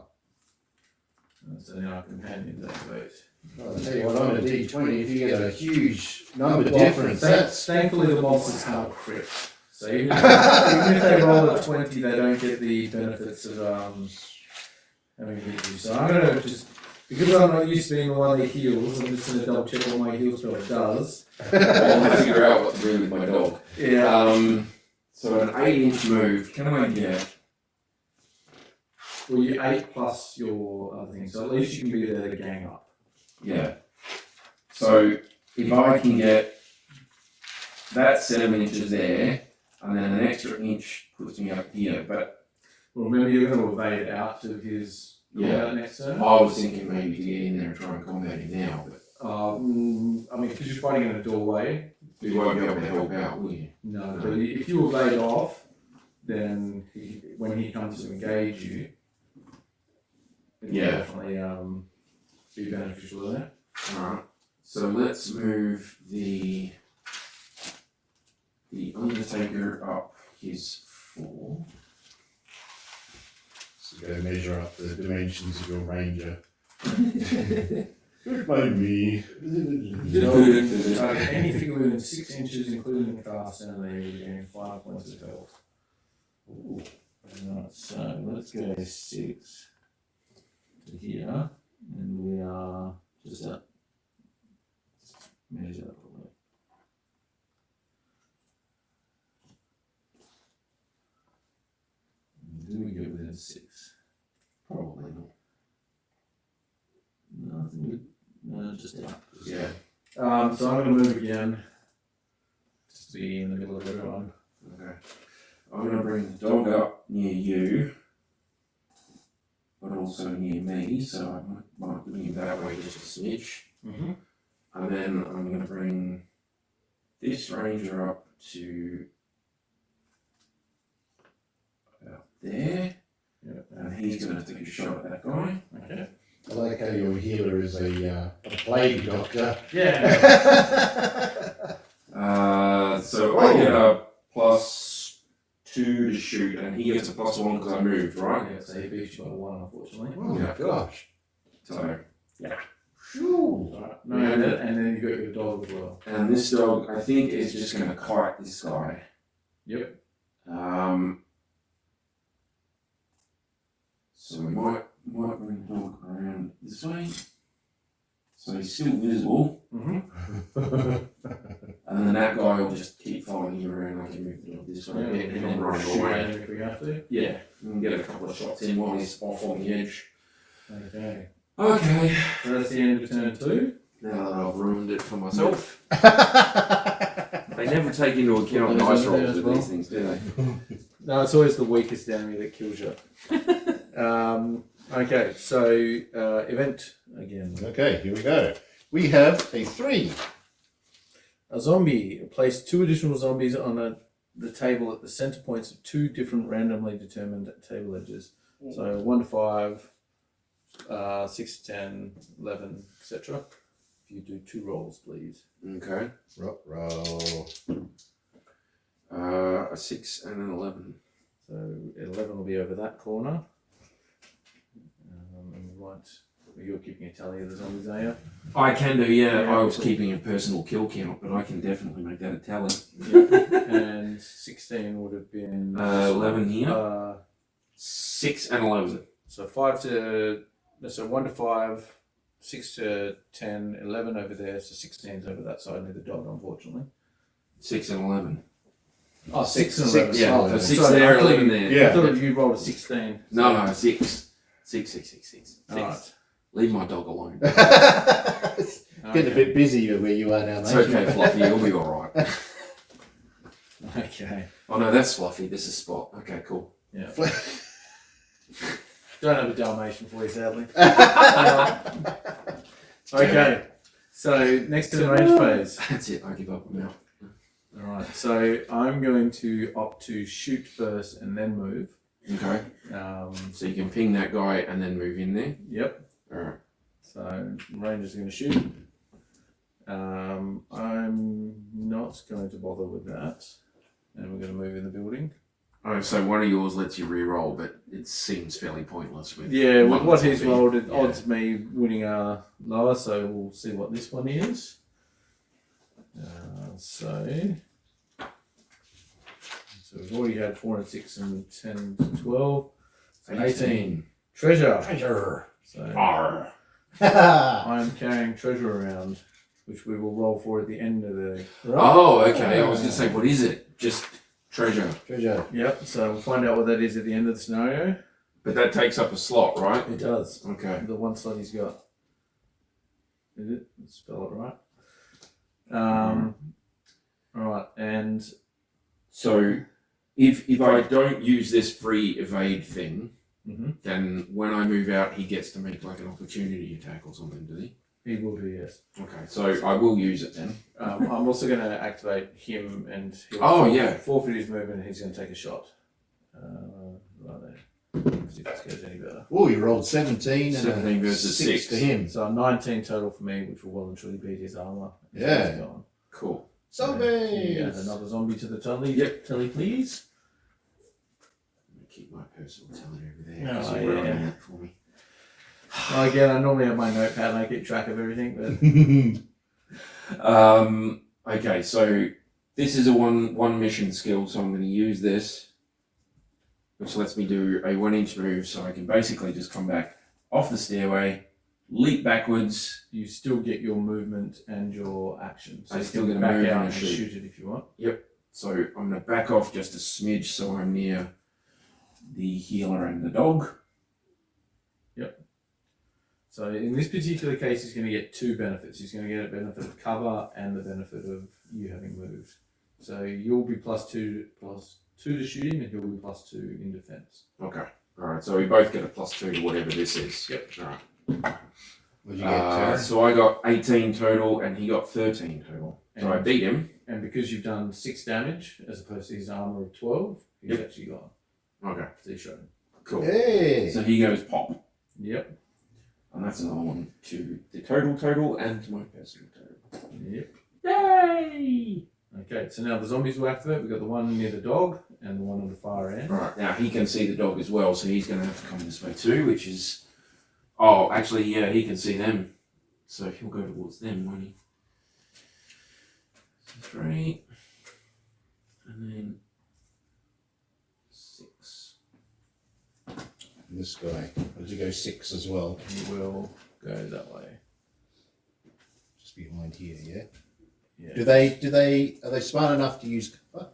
So now our companions activate. I'll tell you what, on a D20, if you get a huge number difference, that's... Thankfully the monsters can't crit. So even if they roll a 20, they don't get the benefits of having hit you. So I'm going to just, because I'm not used to being the one that heals, I'm just going to double check what my heal spell does. I'll figure out what to do with my dog. Yeah. So an 8-inch move, can I get? Well, you 8 plus your other thing, so at least you can be there to gang up. Yeah. So if I can get that 7 inches there, and then an extra inch puts me up here, but Well, remember you're going to evade out of his combat next turn. I was thinking maybe to get in there and try and combat him now, but I mean, because you're fighting in a doorway. you won't be able to help out, will you? No, but if you evade off, then when he comes to engage you, it'll definitely be beneficial there. Alright. So let's move the Undertaker up his 4. So go measure up the dimensions of your ranger. Good by me. Anything within 6 inches, including the cast enemy, you're getting 5 points of health. Ooh. Right, so let's go 6 to here, and we are just at measure that probably. Do we get within 6? Probably not. No, I think no, just out. Yeah. So I'm going to move again, just to be in the middle of everyone. Okay. I'm going to bring the dog up near you, but also near me, so I might bring him that way just a smidge. Mm-hmm. And then I'm going to bring this ranger up to about there, and he's going to take a shot at that guy. Okay. I like how your healer is a plague doctor. Yeah. So I get a +2 to shoot, and he gets a +1 because I moved, right? Yeah, so he beats you by 1, unfortunately. Oh my gosh. So, yeah. Right. No, and then you got your dog as well. And this dog, I think, is just going to kite this guy. Yep. So we might bring the dog around this way. So he's still visible. Mm-hmm. And then that guy will just keep following you around like he moved the dog this way. Yeah, and then run away. if we have to. Yeah, we can get a couple of shots in while he's off on the edge. Okay. Okay. So that's the end of turn 2. Now that I've ruined it for myself. Yeah. They never take into account Those dice over there rolls as with well. these things, do they? No, it's always the weakest enemy that kills you. Okay, so event again. Okay, here we go. We have a 3. A zombie. Place 2 additional zombies on the table at the center points of 2 different randomly determined table edges. So 1 to 5, 6 to 10, 11, etc. If you do 2 rolls, please. Okay. Roll. A 6 and an 11. So 11 will be over that corner. And you're keeping a tally of the zombies, are you? I can do, yeah. Yeah, I was cool. keeping a personal kill count, but I can definitely make that a tally. And 16 would have been 11 here. 6 and 11. So 1 to 5, 6 to 10, 11 over there. So 16's over that side near the dog, unfortunately. 6 and 11. Oh, 6 and 11. Six, yeah. Oh, So 6 sorry, there, I thought 11 you- there. Yeah. I thought you rolled a 16. No, 6. 6. Alright. Leave my dog alone. Getting a bit busy where you are now, It's mate. okay, Fluffy. You'll be alright. Okay. Oh no, that's Fluffy. This is Spot. Okay, cool. Yeah. Don't have a Dalmatian for you, sadly. Okay. So next to the range phase. That's it. I give up. I'm out. Alright. So I'm going to opt to shoot first and then move. Okay. So you can ping that guy and then move in there. Yep. Alright. So Ranger's going to shoot. I'm not going to bother with that. And we're going to move in the building. Oh, so one of yours lets you re-roll, but it seems fairly pointless with. Yeah, with one what he's zombie. rolled, it Yeah. odds me winning lower, so we'll see what this one is. So we've already had 4 and 6 and 10 to 12. So 18. Treasure. Treasure. So Arr. I'm carrying treasure around, which we will roll for at the end of the. Oh, okay. I was going to say, what is it? Just treasure. Treasure. Yep, so we'll find out what that is at the end of the scenario. But that takes up a slot, right? It does. Okay. The one slot he's got. Is it? Let's spell it right. Alright, and So if I don't use this free evade thing, mhm, then when I move out, he gets to make like an opportunity attack or something, does he? he will do, yes. Okay, so I will use it then. I'm also going to activate him and he'll forfeit his movement and he's going to take a shot. Right there. See if this goes any better. Oh, you rolled 17 and 17 versus 6. for him. So 19 total for me, which will well and truly beat his armour. Yeah. He's gone. Cool. Zombies! Add another zombie to the tally. Yep. Tally, please. I'm gonna keep my personal talent over there. Oh, 'cause you're yeah. running that for me. Again, I normally have my notepad and I keep track of everything, but Okay, so this is a one mission skill, so I'm going to use this, which lets me do a 1-inch move, so I can basically just come back off the stairway, leap backwards. you still get your movement and your action. So I you still can get a back move out and and a shoot. shoot it if you want. So I'm going to back off just a smidge, so I'm near the healer and the dog. So in this particular case, he's going to get 2 benefits. He's going to get a benefit of cover and the benefit of you having moved. So you'll be +2 to shooting, and he'll be +2 in defense. Okay. All right. So we both get a +2 to whatever this is. Yep. All right. What'd you get, Tarron? So I got 18 total, and he got 13 total. So I beat him. And because you've done 6 damage as opposed to his armor of 12, he's Yep. actually gone. Okay. So you shot him. Cool. Hey! So he goes pop. Yep. And that's another one to the total and to my personal total. Yep. Yay! Okay, so now the zombies will activate. We've got the one near the dog and the one on the far end. Right, now he can see the dog as well, so he's going to have to come this way too, which is... Oh, actually, yeah, he can see them. So he'll go towards them, won't he? So 3. And then 6. This guy. Does he go 6 as well? He will go that way. Just behind here, yeah? Yeah. Are they smart enough to use cover?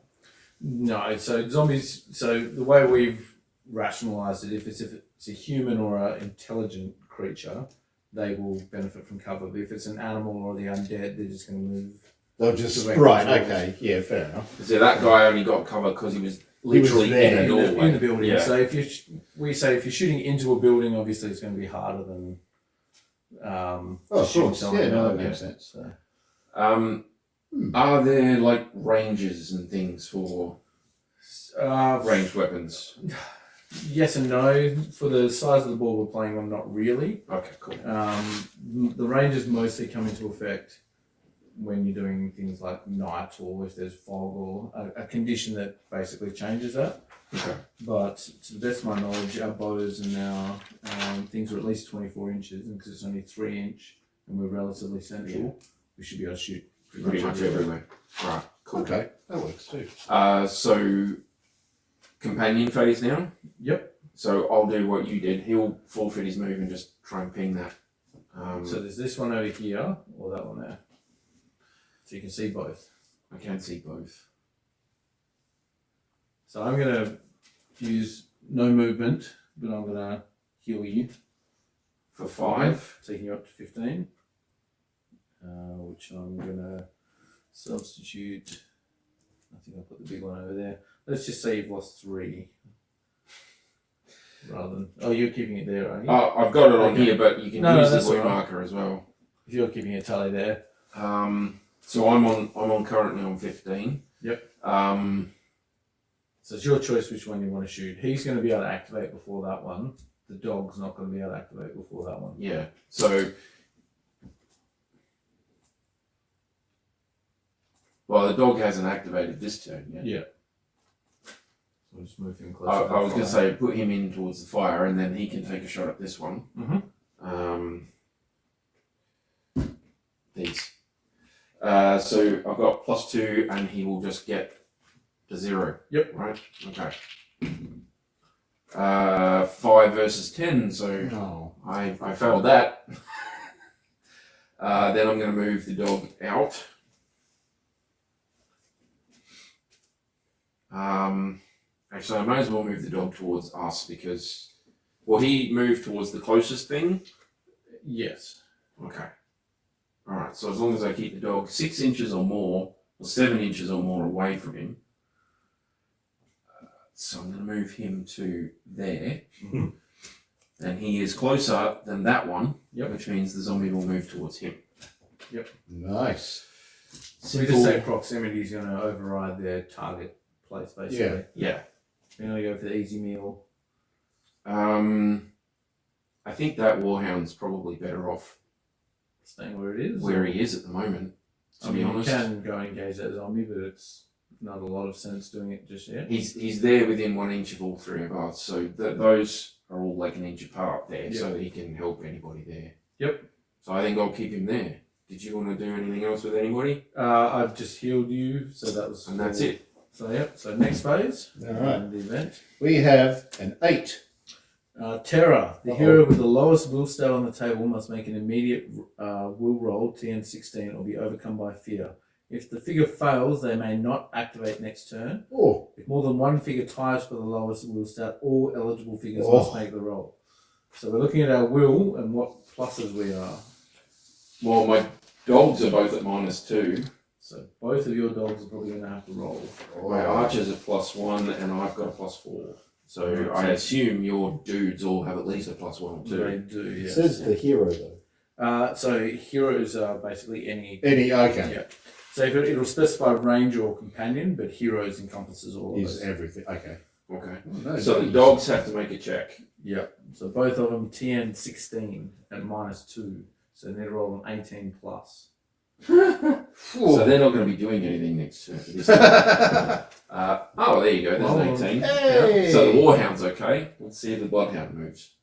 No, so zombies. So the way we've rationalised it, if it's a human or an intelligent creature, they will benefit from cover. But if it's an animal or the undead, they're just going to move. They'll just Direct right. towards- Okay. Yeah. Fair enough. So that guy only got cover because he was literally there. in the doorway. In the building. Yeah. So if we say if you're shooting into a building, obviously it's going to be harder than Oh, of just shooting course. someone Yeah. in No, the that makes building. sense. So, Are there like ranges and things for ranged weapons? yes and no. For the size of the ball we're playing on, not really. Okay, cool. The ranges mostly come into effect when you're doing things like night or if there's fog or a condition that basically changes that. Okay. But to the best of my knowledge, our bows and our things are at least 24 inches, and because it's only 3-inch and we're relatively central, we should be able to shoot Pretty much everywhere. Right, cool. Okay, that works too. So companion phase now. Yep. So I'll do what you did. He'll forfeit his move and just try and ping that. So there's this one over here or that one there. So you can see both. I can see both. So I'm going to use no movement, but I'm going to heal you. For 5. Taking you up to 15. Which I'm going to substitute. I think I'll put the big one over there. Let's just say you've lost 3. Rather than... Oh, you're keeping it there, aren't you? I've got it on Okay. here, but you can No, use the that's blue all right. marker as well. If you're keeping a tally there. So I'm on currently on 15. Yep. So it's your choice which one you want to shoot. He's going to be able to activate before that one. The dog's not going to be able to activate before that one. Yeah. So well, the dog hasn't activated this turn yet. Yeah. So we'll just move him I closer. was going to say put him in towards the fire, and then he can take a shot at this one. These. So I've got +2, and he will just get to 0. Yep. Right. Okay. 5 versus 10. So Oh. I failed that. Then I'm going to move the dog out. Actually, I may as well move the dog towards us because, well, he moved towards the closest thing. Yes. Okay. All right. So as long as I keep the dog 6 inches or more, or 7 inches or more away from him. So I'm going to move him to there. Mhm. And he is closer than that one, Yep. which means the zombie will move towards him. Nice. So we just say proximity is going to override their target place, basically. Yeah. We're going to go for the easy meal. I think that Warhound's probably better off Staying where it is. where he is at the moment, to be honest. You can go and engage that zombie, but it's not a lot of sense doing it just yet. He's there within 1 inch of all 3 of us, so those are all like an inch apart there, so that he can help anybody there. Yep. So I think I'll keep him there. Did you want to do anything else with anybody? I've just healed you, so that was... And that's it. So, yep. So next phase. All right. The event. We have an 8. Terra, the Uh-oh. hero with the lowest will stat on the table must make an immediate will roll, TN16, or be overcome by fear. If the figure fails, they may not activate next turn. Oh. If more than one figure ties for the lowest will stat, all eligible figures Oh. must make the roll. So we're looking at our will and what pluses we are. Well, my dogs are both at -2. So both of your dogs are probably going to have to roll. My archers are +1, and I've got a +4. So I assume your dudes all have at least a +1 or 2. They do, It yes. says the hero though. So heroes are basically any... Okay. Yeah. So if it'll specify range or companion, but heroes encompasses all of Is those. everything. Okay. Okay. Oh, no, So the geez. dogs have to make a check. Yeah. So both of them TN16 at -2. So they need to roll an 18 plus. So they're not going to be doing anything next turn. Oh, there you go. There's an 18. Hey! So the Warhound's okay. Let's see if the Bloodhound moves.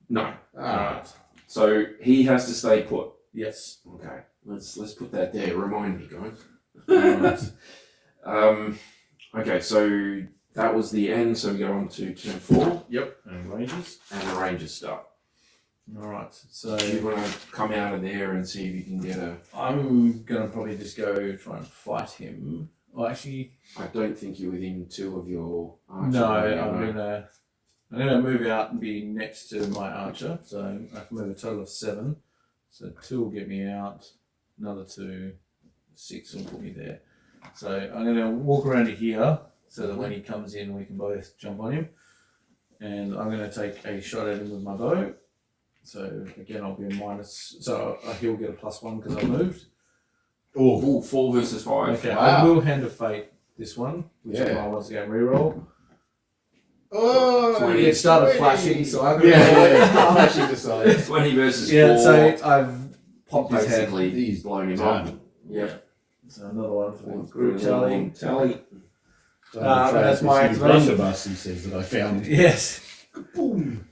No. Ah. So he has to stay put. Yes. Okay. Let's put that there. Remind me, guys. Alright. Okay, so that was the end. So we go on to turn 4, Yep. And ranges. and the Rangers start. Alright. So Do you want to come out of there and see if you can get a? I'm gonna probably just go try and fight him. Well, actually, I don't think you're within 2 of your archer. no. are you? I'm I'm going to move out and be next to my archer, so I can move a total of 7. So 2 will get me out, another 2, 6 will put me there. So I'm going to walk around to here so that when he comes in, we can both jump on him. And I'm going to take a shot at him with my bow. So again, I'll be a minus. So he'll get a +1 because I moved. Oh, 4 versus 5. Okay, Wow. I will hand of fate this one, which is Yeah. why once again reroll. Oh, 20. It started 20. flashing, so I got flashing the side. 20 versus 4. Yeah, so I've popped his head. Basically, He's blown him done. up. Yeah. So another one for the Good group tally. tally. That's my Russia activation. bus, he says, that I found. Yes. Boom.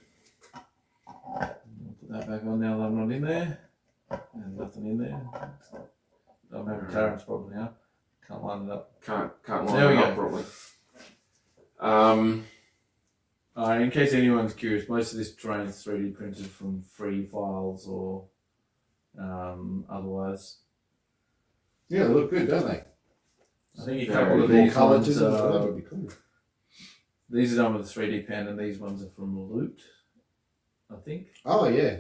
Put that back on now that I'm not in there. And nothing in there. I'm having Tarron's problem now. Can't line it up. Can't There line we it up go. properly. In case anyone's curious, most of this terrain is 3D printed from free files or otherwise. Yeah, they look good, don't they? I think a Very couple of More these colour to ones them, so that are, would be cool. these are done with a 3D pen and these ones are from Loot, I think. Oh, yeah.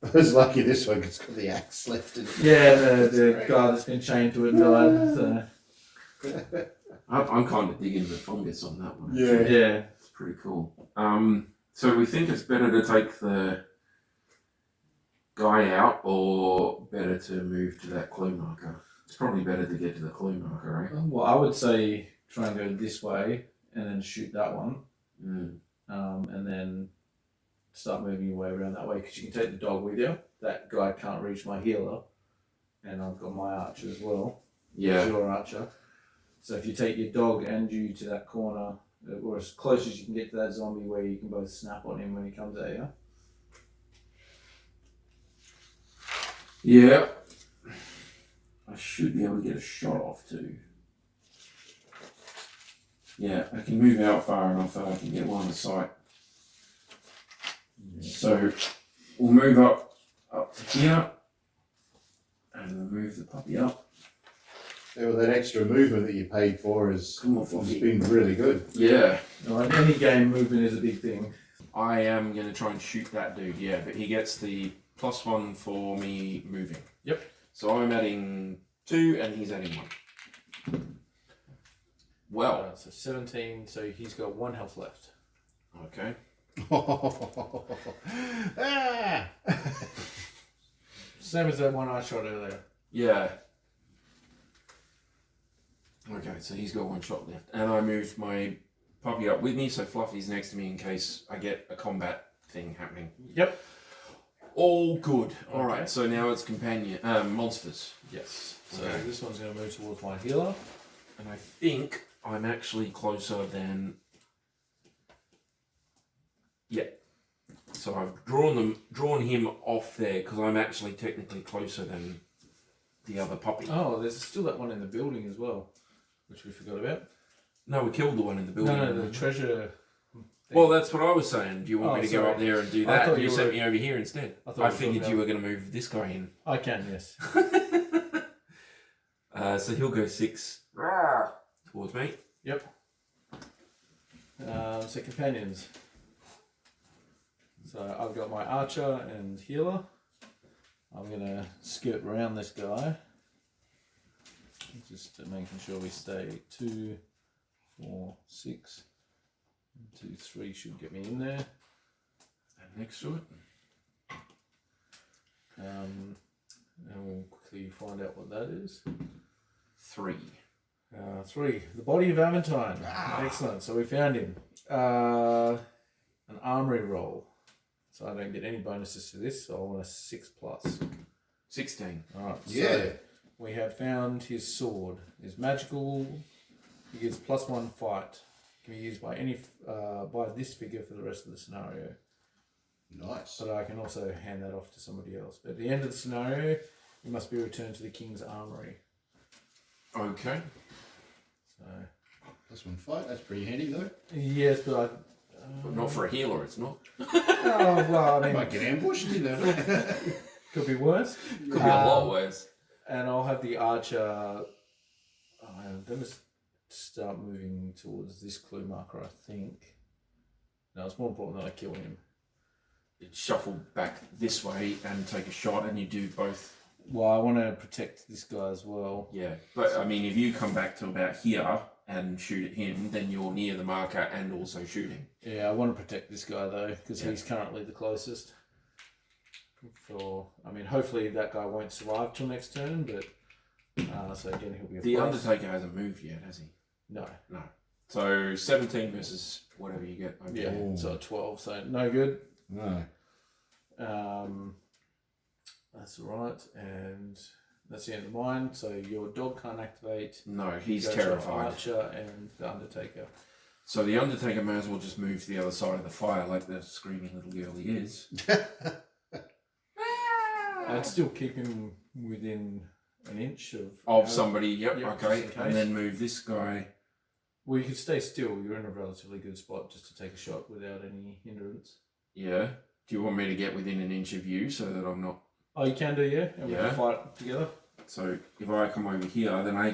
I was lucky this one 'cause it's got the axe left in it. Yeah, the guy that's been chained to it died. So. I'm kind of digging the fungus on that one. Yeah. actually. Yeah. It's pretty cool. So we think it's better to take the guy out or better to move to that clue marker? It's probably better to get to the clue marker, right? Well, I would say try and go this way and then shoot that one, Mm. and then start moving your way around that way because you can take the dog with you. That guy can't reach my healer, and I've got my archer as well. Yeah. Your archer. So if you take your dog and you to that corner, or as close as you can get to that zombie where you can both snap on him when he comes at you. Yeah. I should be able to get a shot off too. Yeah, I can move out far enough that I can get one on the sight. So we'll move up to here and we'll move the puppy up. Yeah, well, that extra movement that you paid for has Come on, Fluffy. been really good. Yeah. Right, any game movement is a big thing. I am going to try and shoot that dude, yeah, but he gets the +1 for me moving. Yep. So I'm adding 2 and he's adding 1. Well, So 17, so he's got 1 health left. okay. Ah! Same as that one I shot earlier. Yeah. Okay, so he's got 1 shot left. And I moved my puppy up with me, so Fluffy's next to me in case I get a combat thing happening. Yep. All good. Okay. Alright, so now it's companion monsters. Yes. So Okay. this one's going to move towards my healer. And I think I'm actually closer than... Yeah. So I've drawn him off there because I'm actually technically closer than the other puppy. Oh, there's still that one in the building as well, which we forgot about. No, we killed the one in the building. No, the treasure. thing. Well, that's what I was saying. Do you want Oh, me to go sorry. up there and do I that? thought You you sent were- me over here instead. I thought I we were figured talking you were going to move this guy in. I can, yes. So he'll go 6 towards me. Yep. So companions. So I've got my archer and healer. I'm going to skirt around this guy. Just making sure we stay 2, 4, 6. 2, 3 should get me in there. And next to it. And we'll quickly find out what that is. 3. 3, the body of Aventine. Excellent. So we found him. An armory roll. So I don't get any bonuses to this. So I want a 6+. 16. All right. Yeah. So we have found his sword. It's magical. He gets +1 fight. Can be used by by this figure for the rest of the scenario. Nice. But I can also hand that off to somebody else. But at the end of the scenario, you must be returned to the king's armory. Okay. So +1 fight, that's pretty handy though. yes, but But not for a healer, it's not. oh well, I mean, Might get ambushed, you know. could be worse. Could be a lot worse. And I'll have the archer. I'm going to start moving towards this clue marker, I think. No, it's more important that I kill him. You shuffle back this way and take a shot, and you do both. Well, I want to protect this guy as well. Yeah, but I mean, if you come back to about here and shoot at him, then you're near the marker and also shooting. Yeah, I want to protect this guy though, because he's currently the closest. I mean, hopefully that guy won't survive till next turn, but so again he'll be a The plus. Undertaker hasn't moved yet, has he? No. So 17 versus whatever you get. Okay. Yeah, so 12, so no good. No. That's alright, and that's the end of mine. So your dog can't activate. No, he's Go to terrified. Archer and the Undertaker. So the Undertaker may as well just move to the other side of the fire like the screaming little girl he is. I'd still keep him within an inch of Somebody, yep, Yep, okay. just in case. And then move this guy. Well, you can stay still. You're in a relatively good spot just to take a shot without any hindrance. Yeah. Do you want me to get within an inch of you so that I'm not... Oh, you can do, yeah? And we Yeah. can fight together? So if I come over here, then I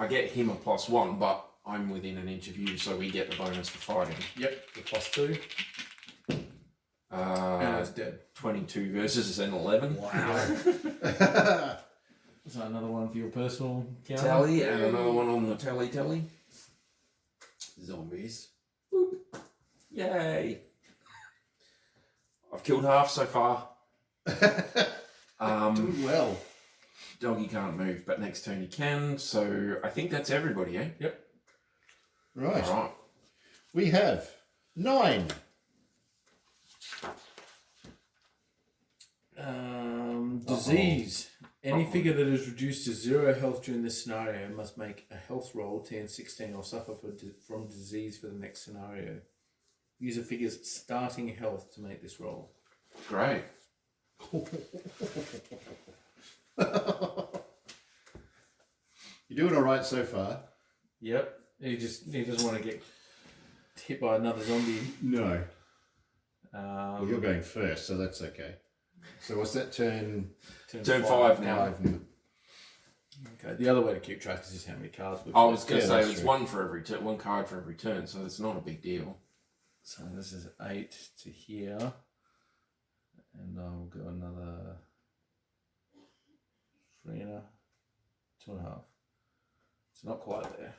get him a +1, but I'm within an inch of you, so we get the bonus for fighting. Yep, the +2. And Uh, it's dead. 22 versus an 11. Wow. So another one for your personal count. Tally, and another one on the tally. Zombies. Boop. Yay. I've killed half so far. Doing well. Doggy can't move, but next turn he can. So I think that's everybody, eh? Yep. Right. All right. We have 9. Disease. Any figure that is reduced to 0 health during this scenario must make a health roll, 10, 16, or suffer from disease for the next scenario. Use a figure's starting health to make this roll. Great. You're doing all right so far. Yep. He doesn't want to get hit by another zombie. No. Well, you're going first, so that's okay. So what's that turn? Turn 5 now. 5 now. Okay. The other way to keep track is just how many cards we've I was going to Yeah, say that's it's true. one for every turn, one card for every turn, so it's not a big deal. So this is 8 to here. And I'll go another 3 and 2.5. It's not quite there.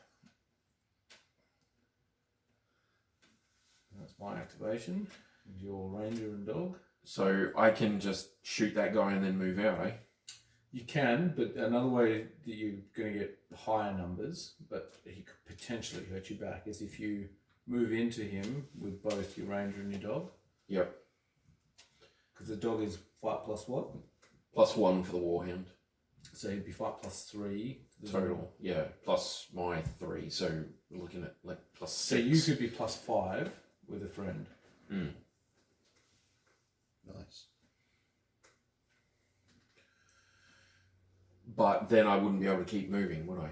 That's my activation. Your ranger and dog. So I can just shoot that guy and then move out, eh? You can, but another way that you're going to get higher numbers, but he could potentially hurt you back, is if you move into him with both your ranger and your dog. Yep. Because the dog is fight plus what? +1 for the warhound. So he'd be fight plus 3. Total, yeah, plus my 3, so we're looking at like +6. So you could be plus 5 with a friend. Mm. Nice. But then I wouldn't be able to keep moving, would I?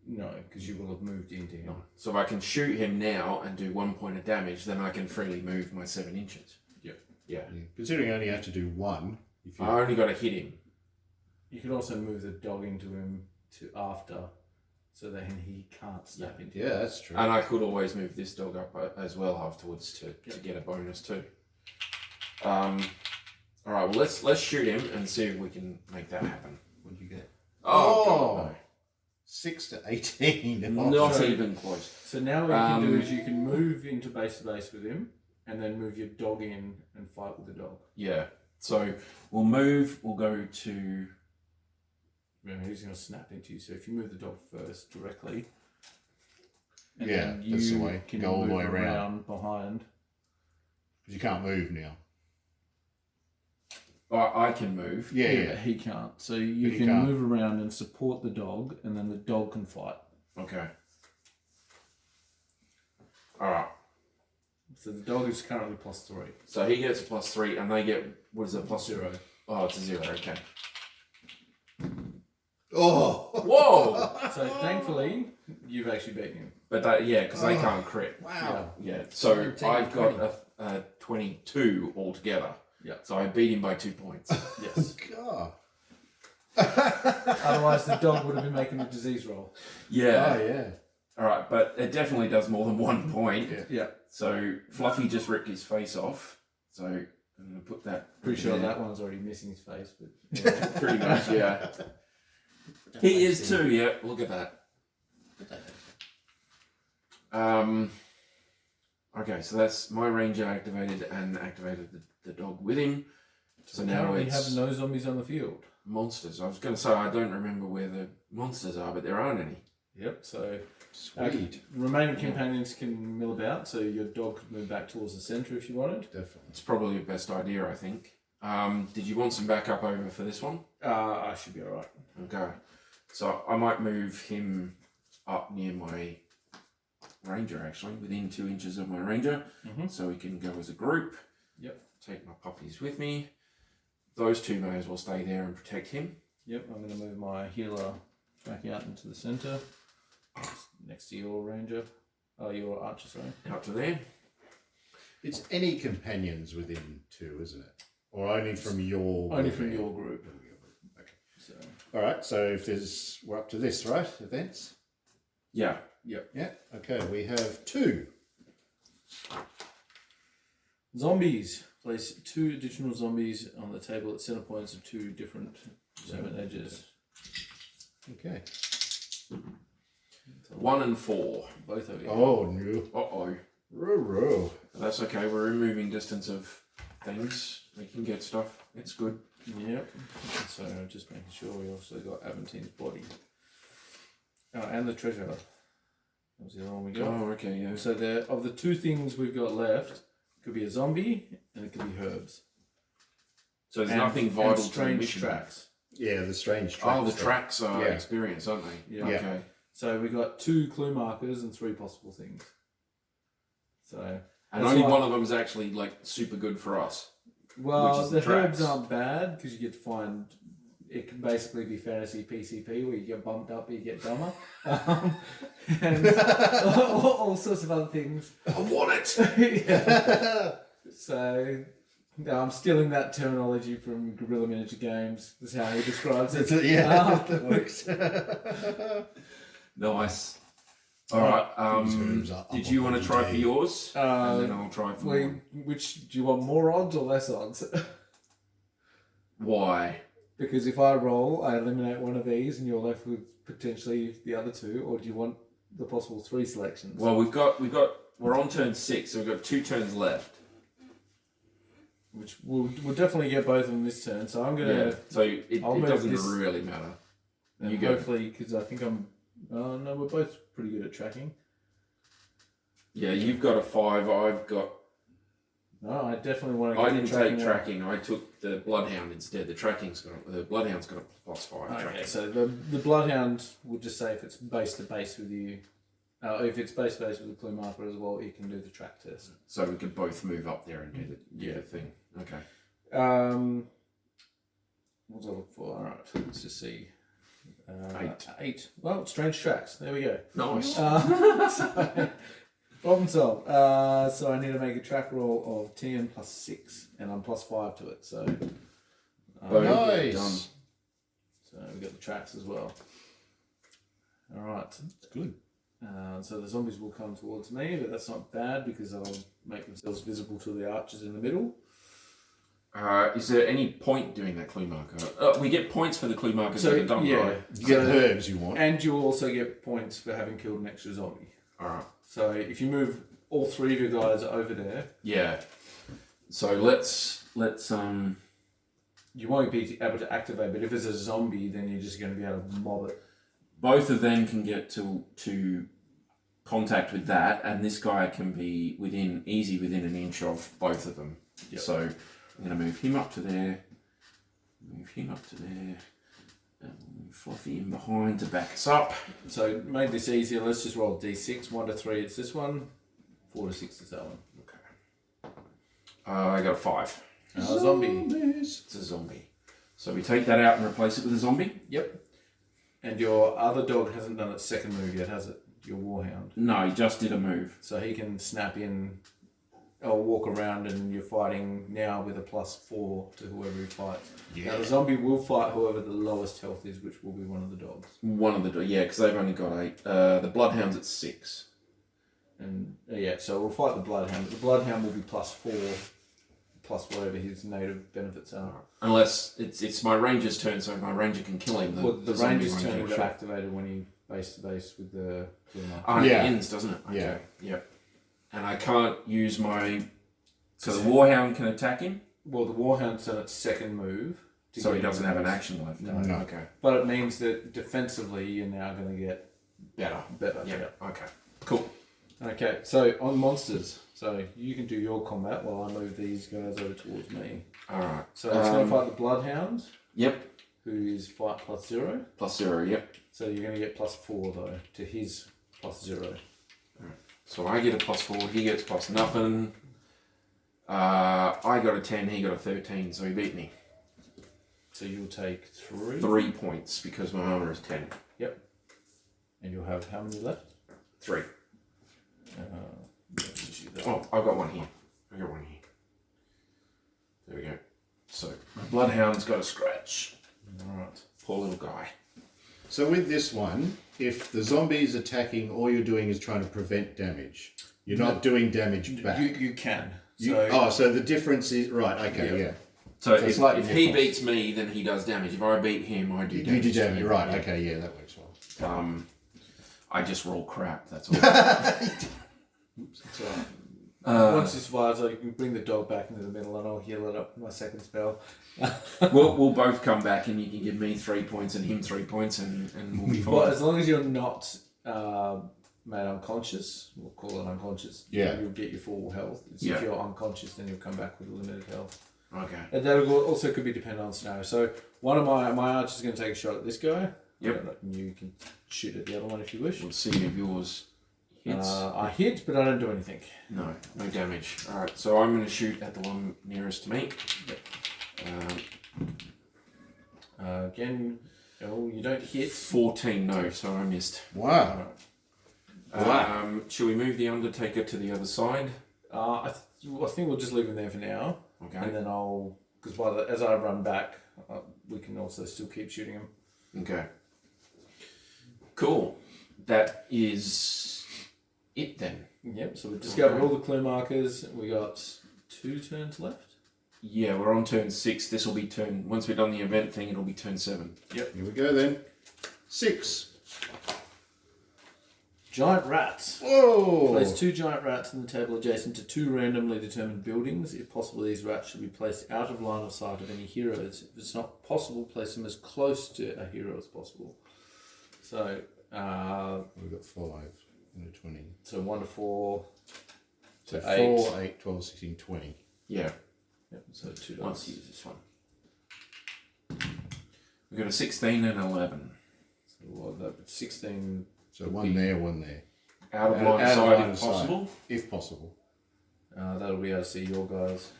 No, because you will have moved into him. No. So if I can shoot him now and do 1 point of damage, then I can freely move my 7 inches. Yep. Yeah. Yeah. Considering you only have to do 1, if you I only got to hit him. You could also move the dog into him to after, so that he can't snap into him. yeah, that's true. And I could always move this dog up as well afterwards to get a bonus too. All right, well let's shoot him and see if we can make that happen. What do you get? Oh, God, 6 to 18. no. Not even close. So now what you can do is you can move into base to base with him, and then move your dog in and fight with the dog. Yeah. So we'll move. We'll go to. Remember, he's going to snap into you. So if you move the dog first directly, and Yeah, then that's the way. can Go all the move way around. behind. Because you can't move now. I can move. Yeah, But he can't. So you He can can't. move around and support the dog, and then the dog can fight. Okay. All right. So the dog is currently plus 3. So he gets a +3, and they get what is it? +0. 0. Oh, it's a 0. Okay. Oh! Whoa! So thankfully, you've actually beaten him. But that, yeah, because they can't crit. Wow. Yeah. So You're taking I've got 20. a 22 altogether. Yeah. So I beat him by 2 points. Yes. God. Otherwise, the dog would have been making a disease roll. Yeah. Oh, yeah. All right, but it definitely does more than 1 point. Yeah. So Fluffy just ripped his face off. So I'm going to put that. Pretty sure there. that one's already missing his face, but yeah. Pretty much, yeah. He is too. Yeah. Look at that. Okay, so that's my ranger activated and activated the dog with him. So now we it's have no zombies on the field. monsters. I was going to say I don't remember where the monsters are, but there aren't any. Yep. So Sweet. remaining companions can mill about. So your dog could move back towards the centre if you wanted. Definitely. It's probably the best idea, I think. Did you want some backup over for this one? I should be all right. Okay. So I might move him up near my ranger, actually, within 2 inches of my ranger, so we can go as a group. Yep. Take my puppies with me. Those two may as well stay there and protect him. Yep. I'm going to move my healer back out into the centre, next to your ranger. Oh, your archer, sorry. Out to there. It's any companions within 2, isn't it? Or only from your... Only from your group. Okay. So. All right, so if there's... We're up to this, right? Events? Yeah. Yep. Yeah, okay, we have 2. Zombies. Place 2 additional zombies on the table at center points of 2 different seven edges. Okay. 1 and 4. Both of you. Oh, no. Uh-oh. Row. That's okay. We're in moving distance of things. We can get stuff. It's good. Yep. So just making sure we also got Aventine's body. Oh, and the treasure. That was the other one we got. Oh, okay, yeah. So of the 2 things we've got left, it could be a zombie and it could be herbs. So there's And- nothing and vital to the strange mission. tracks. Yeah, the strange tracks. Oh, the tracks are Yeah. experience, aren't they? Yeah. Okay. So we got 2 clue markers and 3 possible things. So And that's only why- one of them is actually like super good for us. Well, Which is the the herbs tracks. aren't bad because you get to find. It can basically be fantasy PCP where you get bumped up, but you get dumber, and all sorts of other things. I want it. Yeah. So I'm stealing that terminology from Guerrilla Miniature Games. This is how he describes it. Yeah, that works. Nice. All right. These herbs are Did up you on want to try for holiday. yours, and then I'll try for mine? Which do you want, more odds or less odds? Why? Because if I roll, I eliminate one of these, and you're left with potentially the other 2. Or do you want the possible 3 selections? Well, we're on turn 6, so we've got 2 turns left. Which we'll definitely get both of them this turn. So I'm gonna. Yeah. So it I'll move doesn't this- really matter. And You go. hopefully, because I think I'm. Oh no, we're both pretty good at tracking. Yeah, you've got a 5. I've got. No, I definitely want to. I Get didn't the tracking take up. tracking. I took the bloodhound instead. The bloodhound's got a +5. Okay, tracking. so the bloodhound will just say if it's base to base with you. If it's base to base with the clue marker as well, you can do the track test. So we could both move up there and do the thing. Okay. What was I looking for? All right, let's just see. 8. 8. Well, strange tracks. There we go. Nice. So, problem solved. So I need to make a track roll of 10 plus 6, and I'm +5 to it. So, Boom. Nice. Done. so we got the tracks as well. All right. That's good. So the zombies will come towards me, but that's not bad because they'll make themselves visible to the archers in the middle. Is there any point doing that clue marker? We get points for the clue markers that are done, right? You get herbs you want. And you also get points for having killed an extra zombie. Alright. So if you move all 3 of your guys over there, Yeah. So let's you won't be able to activate, but if it's a zombie, then you're just going to be able to mob it. both of them can get to contact with that, and this guy can be within an inch of both of them. Yep. So I'm going to move him up to there, move him up to there, and move Fluffy in behind to back us up. So made this easier. Let's just roll d6. 1 to 3, it's this one. 4 to 6 is that one. Okay. I got a 5. Zombie. It's a zombie. So we take that out and replace it with a zombie? Yep. And your other dog hasn't done its second move yet, has it? Your warhound. No, he just did a move. So he can snap in or walk around and you're fighting now with a +4 to whoever you fight. Yeah. Now the zombie will fight whoever the lowest health is, which will be one of the dogs. Because they've only got 8. The bloodhound's at 6. And so we'll fight the bloodhound. The bloodhound will be +4, plus whatever his native benefits are. Unless it's my ranger's turn, so my ranger can kill him. The ranger's turn would have activated when he base to base with the plumber. Oh, it ends, doesn't it? Okay. Yeah. Yep. And I can't use my... So the warhound can attack him? Well, the warhound's on its second move. So he doesn't have an action left? No. Okay. But it means that defensively you're now going to get Better. Yeah. Okay. Cool. Okay, so on monsters. So you can do your combat while I move these guys over towards me. Alright. So it's going to fight the bloodhound. Yep. Who is fight +0. +0, yep. So you're going to get +4 though, to his +0. So I get a +4, he gets plus nothing. I got a 10, he got a 13, so he beat me. So you'll take 3. 3 points because my armor is 10. Yep. And you'll have how many left? 3. That. Oh, I've got one here. There we go. So my bloodhound's got a scratch. Alright. Poor little guy. So with this one, if the zombie is attacking, all you're doing is trying to prevent damage. You're not doing damage back. You can. So the difference is right. Okay, yeah. So it's slightly if he different. beats me, then he does damage. If I beat him, I do damage. You do damage, to him. right? Yeah. Okay, yeah, that works well. I just roll crap. That's all. So, once this fires, you can bring the dog back into the middle and I'll heal it up with my second spell. we'll both come back and you can give me 3 points and him 3 points and we'll be fine. But as long as you're not made unconscious, we'll call it unconscious, you'll get your full health. If you're unconscious, then you'll come back with limited health. Okay. And that also could be dependent on scenario. So one of my archers is going to take a shot at this guy. Yep. And you can shoot at the other one if you wish. We'll see if yours hits. I hit, but I don't do anything. No damage. Alright, so I'm going to shoot at the one nearest to me. Again, you don't hit. 14, no, so I missed. Wow. Should we move the Undertaker to the other side? I think we'll just leave him there for now. Okay. And then because as I run back, we can also still keep shooting him. Okay. Cool. That is it then. Yep, so we've discovered all the clue markers. We got 2 turns left. Yeah, we're on turn 6. This will be once we've done the event thing, it'll be turn 7. Yep. Here we go then. 6. Giant rats. Whoa! Place 2 giant rats on the table adjacent to 2 randomly determined buildings. If possible, these rats should be placed out of line of sight of any heroes. If it's not possible, place them as close to a hero as possible. So, We've got 5 and a 20. So 1 to 4 So to 8. 4, 8, 12, 16, 20. Yeah. Yep, so 2 Once dice. use this one. We've got a 16 and 11. So what, that 16. So one there, one there. Out of line of sight if possible. If possible. That'll be able to see your guys.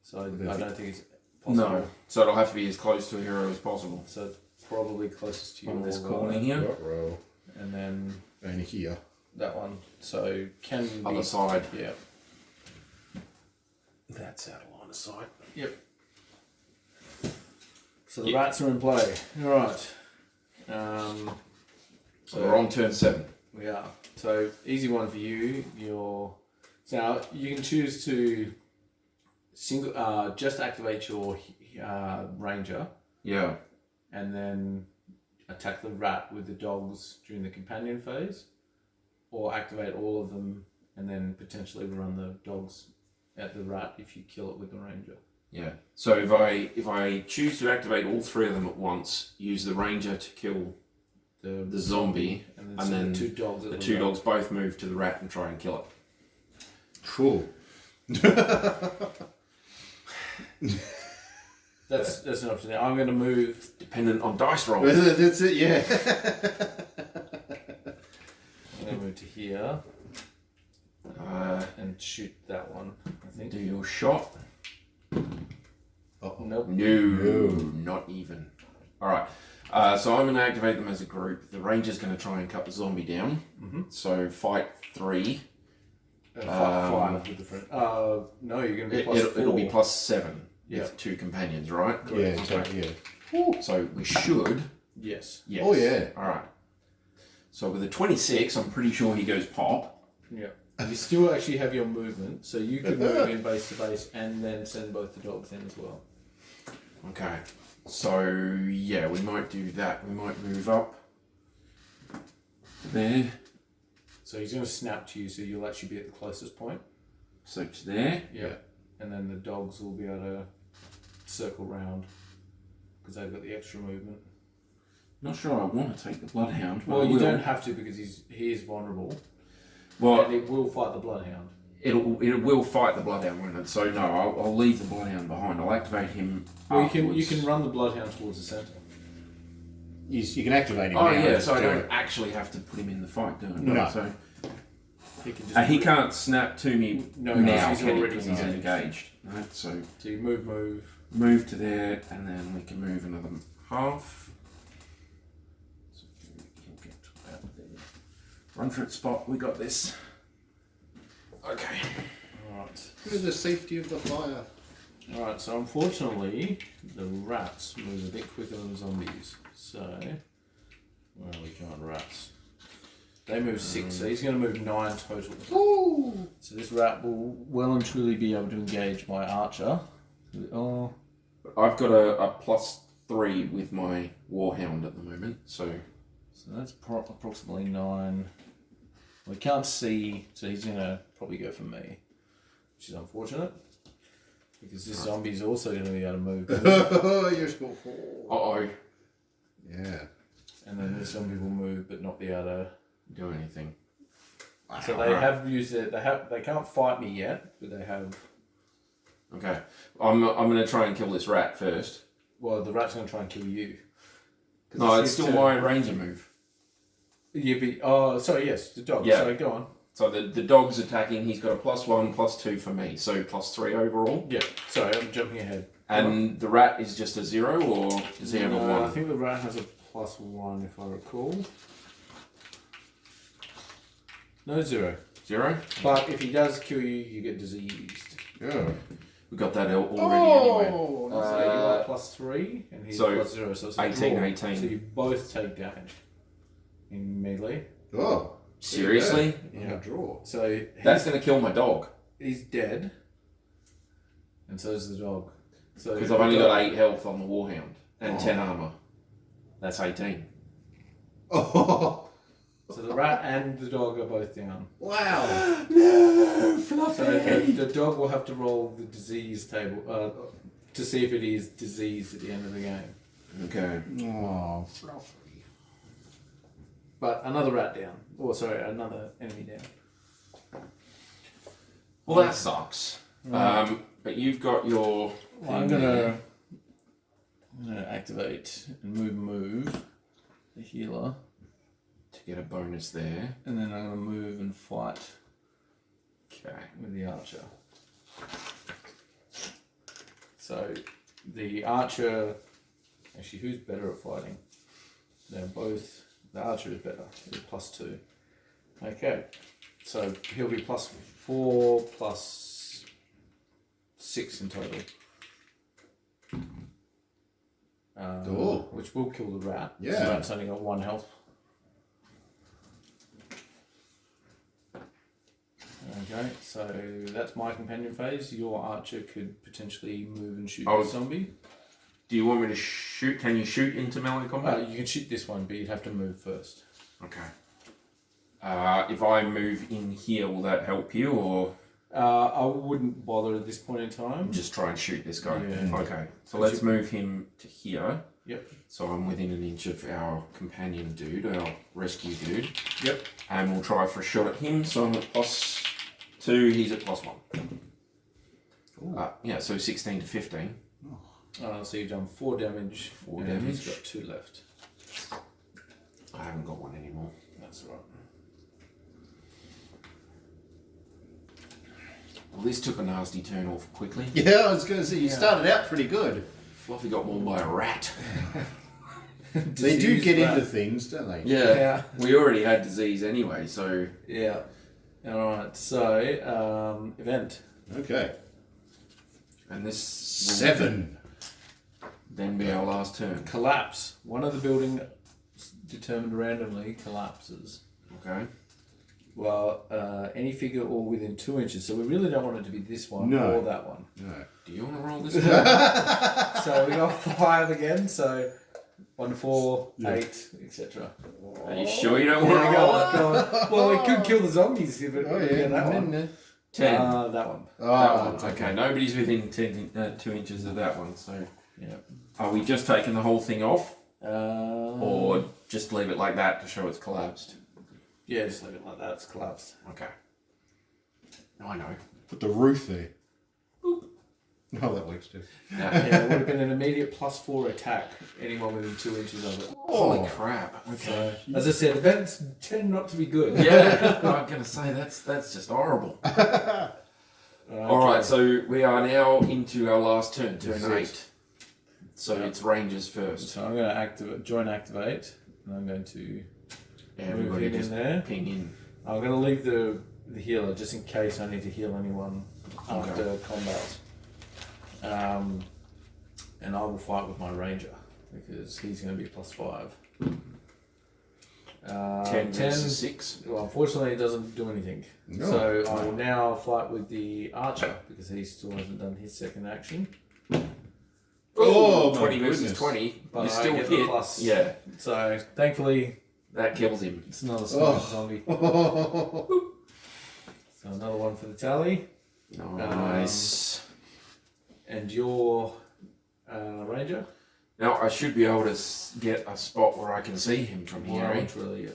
So I don't think it's possible. No. So it'll have to be as close to a hero as possible. So probably closest to On your this guy. corner here. Ruh-roh. And then And here. that one. So can be Other side. Yeah. That's out of line of sight. Yep. So the rats are in play. Alright. So we're on turn 7. We are. So easy one for you. So you can choose to just activate your ranger Yeah. and then attack the rat with the dogs during the companion phase, or activate all of them and then potentially run the dogs at the rat if you kill it with the ranger. Yeah. So if I choose to activate all 3 of them at once, use the ranger to kill the zombie, and then the 2 dogs. At the the 2 rat. dogs both move to the rat and try and kill it. Cool. That's an option. I'm going to move. Dependent on dice rolls. That's it, yeah. I'm going to move to here and shoot that one. I think. Do your shot. Nope. No, not even. Alright, so I'm going to activate them as a group. The ranger's going to try and cut the zombie down. Mm-hmm. So fight 3. 5 with the friend. No, you're going to be plus 4. It'll be plus 7 Yeah. with 2 companions, right? Yeah, yeah. So we should. Yes. Yes. Oh, yeah. All right. So with a 26, I'm pretty sure he goes pop. Yeah. You still actually have your movement, so you can move in base to base and then send both the dogs in as well. Okay. So yeah, we might do that. We might move up to there. So he's going to snap to you, so you'll actually be at the closest point. So to there. Yeah. And then the dogs will be able to circle round because they've got the extra movement. Not sure I want to take the bloodhound. But Well, I you will. don't have to because he is vulnerable. Well, And it will fight the bloodhound. it will fight the bloodhound, won't it? So no, I'll leave the bloodhound behind. I'll activate him. Well, you afterwards. can run the bloodhound towards the centre. You can activate him Oh now. yeah, so I Do don't it. actually have to put him in the fight, do I? No. So He can just he can't snap to me No, now, he's can he? already Because he's engaged. engaged. Right, so So you move. move to there, and then we can move another half. So he'll get to about there. Run for its spot. We got this. Okay. Alright. To the safety of the fire. Alright, so unfortunately, the rats move a bit quicker than zombies. So, where are we going, rats? They move 6, so he's going to move 9 total. Ooh. So this rat will well and truly be able to engage my archer. Oh, I've got a +3 with my warhound at the moment, so that's approximately 9. We can't see, so he's going to probably go for me, which is unfortunate. Because this zombie's also going to be able to move. You're score 4. uh-oh, Yeah. And then this zombie will move but not be able to. do anything. So they have used it. They can't fight me yet, but they have. Okay, I'm gonna try and kill this rat first. Well, the rat's going to try and kill you. 'Cause No, it's his still turn. my ranger move. You be. Oh, sorry. Yes, the dog. Yeah. Sorry, go on. So the dog's attacking. He's got a +1, +2 for me, so +3 overall. Yeah. Sorry, I'm jumping ahead. And the rat is just a 0, or does he have a I 1? think the rat has a +1 if I recall. No 0. 0? But if he does kill you, you get diseased. Yeah. We got that already anyway. Oh, So you are +3 and he's so +0, so it's a 18, draw. 18. So you both take damage in melee. Oh. Seriously? Yeah. Draw. So That's going to kill my dog. he's dead, and so is the dog. So Because I've only got 8 health on the warhound and Oh. 10 armour. That's 18. Oh. So the rat and the dog are both down. Wow. No, So Fluffy! the dog will have to roll the disease table to see if it is diseased at the end of the game. Okay. Oh, fluffy. But another rat down. Or sorry, another enemy down. Well, that sucks. But you've got your. Well, I'm thing there. gonna activate and move the healer, To get a bonus there. and then I'm gonna move and fight Okay. with the archer. So the archer, actually, who's better at fighting? They're both. The archer is better. He's +2. Okay, so he'll be +4 +6 in total. Oh. Which will kill the rat. Yeah. The rat's only got 1 health. Okay, so that's my companion phase. Your archer could potentially move and shoot Oh. the zombie. Do you want me to shoot? Can you shoot into melee combat? You can shoot this one, but you'd have to move first. Okay. If I move in here, will that help you, or I wouldn't bother at this point in time. just try and shoot this guy? Yeah. Okay. So let's move him to here. Yep. So I'm within an inch of our companion dude, our rescue dude. Yep. And we'll try for a shot at him. So I'm at +2, he's at +1. Yeah, so 16 to 15. So you've done 4 damage. 4 and damage. He's got 2 left. I haven't got one anymore. That's right. Well, this took a nasty turn off quickly. Yeah, I was going to say, you started out pretty good. Fluffy got mauled by a rat. They do Disease get rat. into things, don't they? Yeah. We already had disease anyway, so Yeah. Alright, so event. Okay. And this will 7. then be our last turn. Collapse. One of the building determined randomly collapses. Okay. Well, any figure all within 2 inches. So we really don't want it to be this one No. or that one. No. Do you want to roll this one? So we got 5 again. So 1 to 4, 8, etc. Are you sure you don't want Yeah, to go roll on, it? go on. Well, we could kill the zombies if it get that one. 10. That one. That one. Okay, nobody's within 2 inches of that one. So, Yeah. are we just taking the whole thing off, Or or just leave it like that to show it's collapsed? yeah, just leave it like that. It's collapsed. Okay. I know. Put the roof there. Oh, that works too. Yeah, it would have been an immediate +4 attack. Anyone within 2 inches of it. Holy crap. Okay. So, as I said, events tend not to be good. Yeah, I'm going to say that's just horrible. Alright, so we are now into our last turn, turn 8. So it's Rangers first. So I'm going to join activate, and I'm going to Everybody move him just in there. ping in. I'm going to leave the healer just in case I need to heal anyone after combat. And I will fight with my ranger because he's going to be +5. 10 versus 6. Well, unfortunately, it doesn't do anything. No. So I will now fight with the archer because he still hasn't done his second action. Oh, my 20 versus goodness. 20. But You I still get the hit. plus. Yeah, So thankfully, that kills him. it's not a smart Oh. zombie. So another one for the tally. Nice. And your ranger? Now I should be able to get a spot where I can see him from here. Eh? Not really.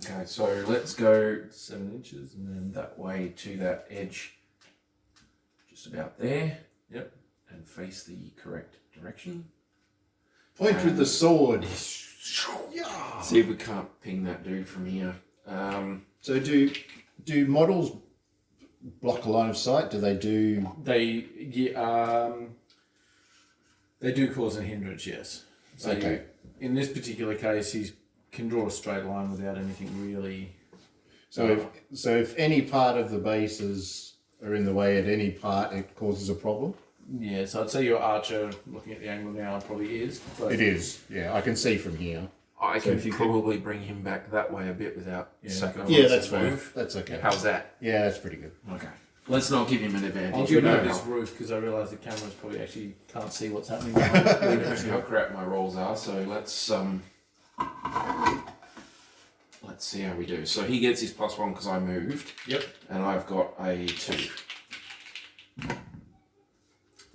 Okay, so let's go 7 inches and then that way to that edge. Just about there. Yep. And face the correct direction. Point with the sword. See if we can't ping that dude from here. So do models block a line of sight? Do they do? They do cause a hindrance, yes. So Okay. in this particular case, he can draw a straight line without anything really. So if any part of the bases are in the way at any part, it causes a problem. Yeah, so I'd say your archer, looking at the angle now, probably is. But It is. Yeah, I can see from here. I can if you probably bring him back that way a bit without sacrificing Yeah, that's the fine. move. That's okay. How's that? Yeah, that's pretty good. Okay. Let's not give him an advantage. I'll We give know you this how, roof because I realise the cameras probably actually can't see what's happening. we know how crap my rolls are, so let's see how we do. So he gets his +1 because I moved. Yep. And I've got a 2.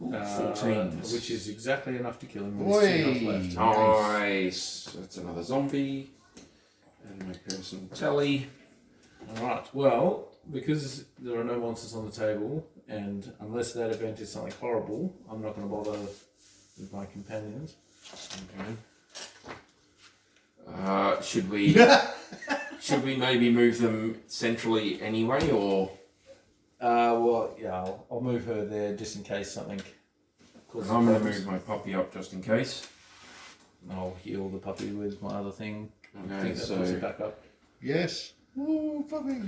Ooh, 14. Which is exactly enough to kill him. With Oi. 2 health left. Nice. That's another zombie. And my personal tally. Alright, well, because there are no monsters on the table, and unless that event is something horrible, I'm not going to bother with my companions. Okay. Should we maybe move them centrally anyway, or? Well, yeah, I'll move her there just in case something causes I'm going to problems. move my puppy up just in case. I'll heal the puppy with my other thing. I Okay, think that so puts it back up. Yes. Ooh, puppy.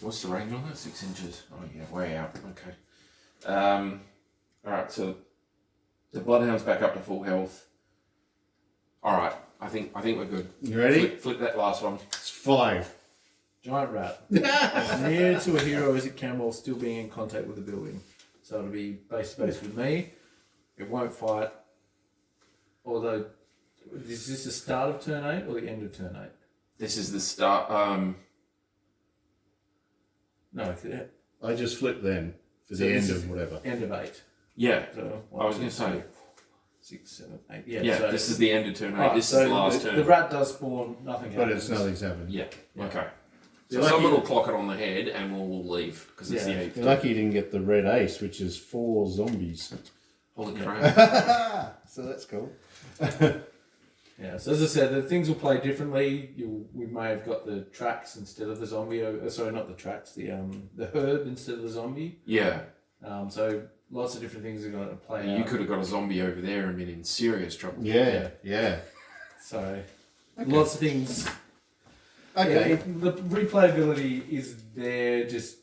what's the range on that? 6 inches. Oh yeah, way out. Okay. All right, so the bloodhound's back up to full health. All right, I think we're good. You ready? Flip that last one. It's 5. Giant rat. As near to a hero as it can while still being in contact with the building. So it'll be base to base with me. It won't fight. Although, is this the start of turn 8 or the end of turn 8? This is the start. No, I just flipped then for So the this end is- of whatever. end of 8. Yeah, So I was going to say. 6, 7, 8. Yeah, so, this is the end of turn 8. Alright, This so is the last the turn. rat does spawn, nothing But happens. it's nothing's happened. Yeah. Yeah. Okay. So You're lucky- someone will clock it on the head, and we'll leave because it's Yeah. the 8th. You're lucky you didn't get the red ace, which is 4 zombies. Holy Yeah. crap! So that's cool. Yeah, so as I said, the things will play differently. We may have got the tracks instead of the zombie. Sorry, not the tracks. The herd instead of the zombie. Yeah, So lots of different things are going to play you out. could have got a zombie over there and been in serious trouble. Yeah, yeah. So lots of things. Okay. The replayability is there. Just,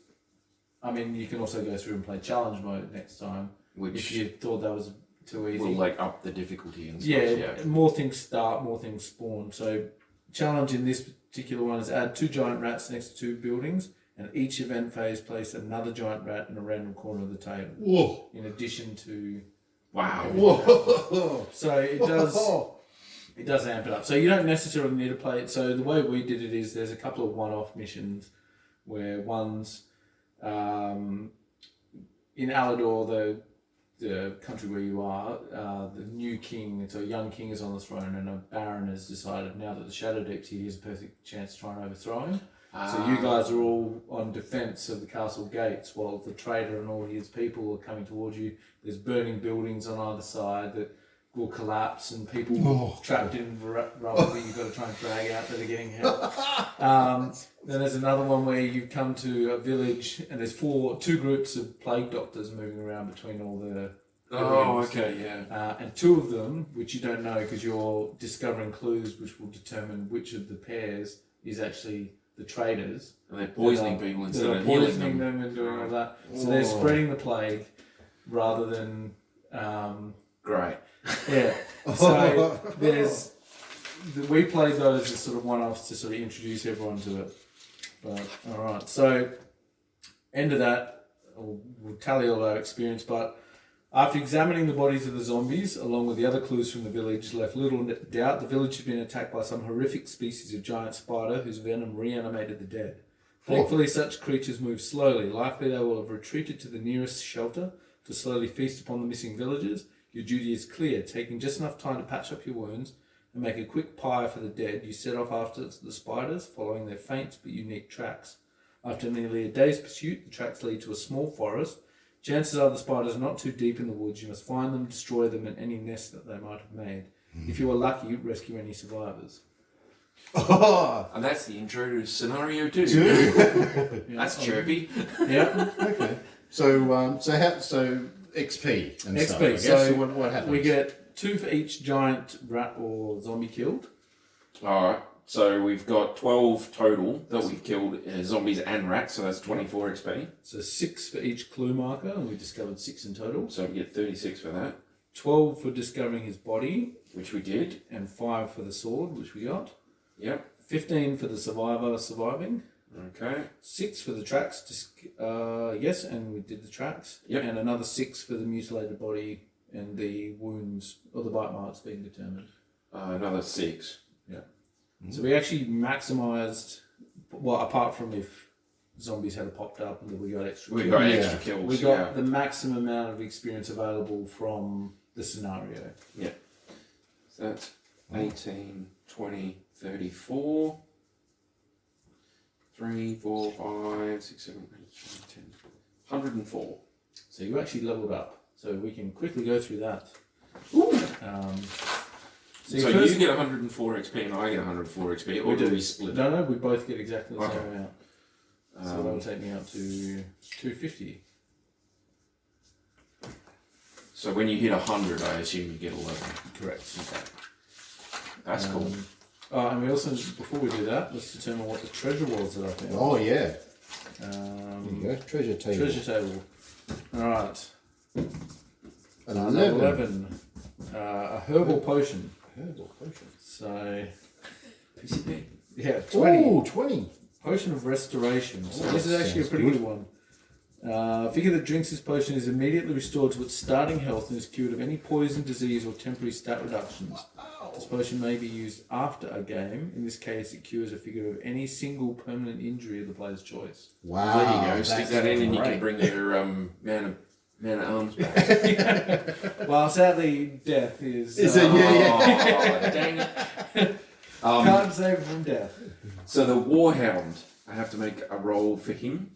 I mean, you can also go through and play challenge mode next time if Which you thought that was too easy. will like up the difficulty and stuff. Yeah, more things start, more things spawn. So, challenge in this particular one is add 2 giant rats next to 2 buildings, and each event phase place another giant rat in a random corner of the table. Whoa. In addition to, Wow. Whoa. so it does amp it up. So you don't necessarily need to play it. So the way we did it is there's a couple of one-off missions where one's in Alador, the country where you are, the new king, so a young king is on the throne, and a baron has decided now that the Shadow Deep's here, here's a perfect chance to try and overthrow him. So you guys are all on defence of the castle gates while the trader and all his people are coming towards you. There's burning buildings on either side that will collapse, and people trapped in rubble that you've got to try and drag out that are getting help. Then there's another one where you come to a village and there's 2 groups of plague doctors moving around between all the buildings. Okay, yeah. And 2 of them, which you don't know because you're discovering clues which will determine which of the pairs is actually the traders. And they're poisoning people instead of poisoning healing them. and doing all that. So they're spreading the plague rather than... Great. Yeah. So we play those as sort of one-offs to sort of introduce everyone to it. But all right. So end of that, we'll tally all our experience. But after examining the bodies of the zombies, along with the other clues from the village, left little doubt the village had been attacked by some horrific species of giant spider whose venom reanimated the dead. Thankfully, such creatures move slowly. Likely they will have retreated to the nearest shelter to slowly feast upon the missing villagers. Your duty is clear. Taking just enough time to patch up your wounds and make a quick pyre for the dead, you set off after the spiders, following their faint but unique tracks. After nearly a day's pursuit, the tracks lead to a small forest. Chances are the spiders are not too deep in the woods. You must find them, destroy them, and any nest that they might have made. If you are lucky, rescue any survivors. And that's the intro to scenario 2. That's chirpy. Yeah. Okay. So XP and stuff. XP. I guess. So what happens? we get 2 for each giant rat or zombie killed. Alright, so we've got 12 total that we've killed zombies and rats, so that's 24 XP. So 6 for each clue marker, and we discovered 6 in total. So we get 36 for that. 12 for discovering his body. Which we did. And 5 for the sword, which we got. Yep. 15 for the survivor surviving. Okay. 6 for the tracks. Yes, and we did the tracks. Yep. And another 6 for the mutilated body and the wounds or the bite marks being determined. Another 6. Yeah. So we actually maximised, well, apart from if zombies had popped up and we got extra We kills. got extra kills. We got the maximum amount of experience available from the scenario. Yeah. So that's 18, 20, 34. 3, 4, 5, 6, 7, 8, 9, 10. 104. So you actually leveled up. So we can quickly go through that. Ooh. So you get 104 XP and I get 104 XP, or do we split? No, we both get exactly the same Okay. amount. So that'll take me up to 250. So when you hit 100, I assume you get 11. Correct. Okay. That's cool. And we also, before we do that, let's determine what the treasure was that I found. Oh yeah. Um, There you go. Treasure table. Treasure table. Alright. 11. 11. A herbal potion. Herbal potion. So, PCP. yeah, 20. Ooh, 20. Potion of restoration. So Oh, this is that actually a sounds pretty good. good one. Figure that drinks this potion is immediately restored to its starting health and is cured of any poison, disease, or temporary stat reductions. This potion may be used after a game. In this case, it cures a figure of any single permanent injury of the player's choice. Wow. There you go. that's Stick that in and you great. can bring your man of arms back. Well, sadly, death is... Is it? Yeah. Oh, dang it. Can't save from death. So the Warhound, I have to make a roll for him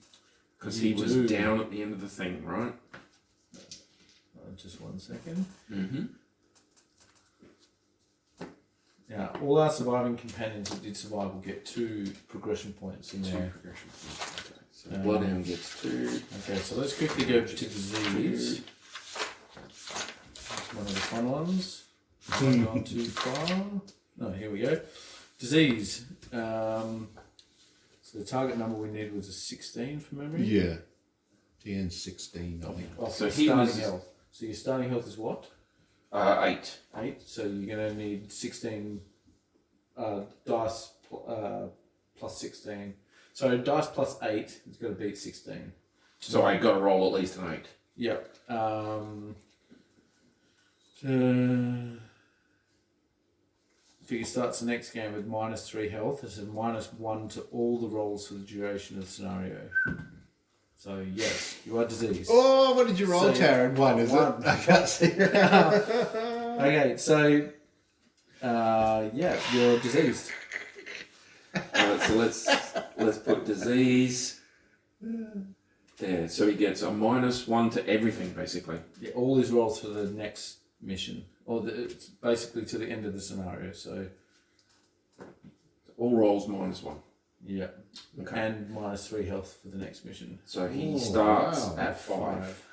because he was do. down at the end of the thing, right? Just 1 second. Mm-hmm. Yeah, all our surviving companions that did survive will get 2 progression points in 2 there. progression points. Okay. So Bloodhound gets 2. Okay, so let's quickly go to disease. That's one of the fun ones. Not gone too far. No, here we go. Disease. So the target number we needed was a 16 from memory. Yeah. TN 16, I think. So he starting was- health. So your starting health is what? 8. 8. So you're going to need 16 dice plus 16. So dice plus 8 is going to beat 16. So I got to roll at least an 8. Yep. Figure starts the next game with -3 health. It's a -1 to all the rolls for the duration of the scenario. So yes, you are diseased. Oh, what did you roll, So- Tarron? 1, is One. it? I can't see. Okay, so yeah, you're diseased. So let's put disease there. So he gets a -1 to everything basically. Yeah, all his rolls for the next mission, or it's basically to the end of the scenario. So All rolls -1. yeah, Okay. and -3 health for the next mission. So he Oh, starts wow. at 5.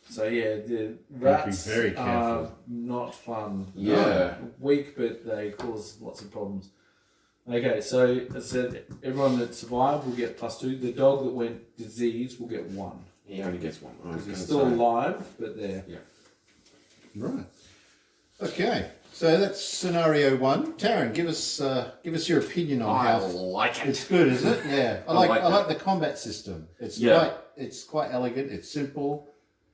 So yeah, the Be rats very are careful. not fun. Yeah. Weak, but they cause lots of problems. Okay, so as I said, everyone that survived will get +2. The dog that went diseased will get 1. He only gets 1. I was Because he's gonna still say. alive, but there. Right. Okay. So that's scenario 1. Tarron, give us your opinion on I how like it. it's good, is it? Yeah. I I like like the combat system. It's Yeah. quite elegant. It's simple.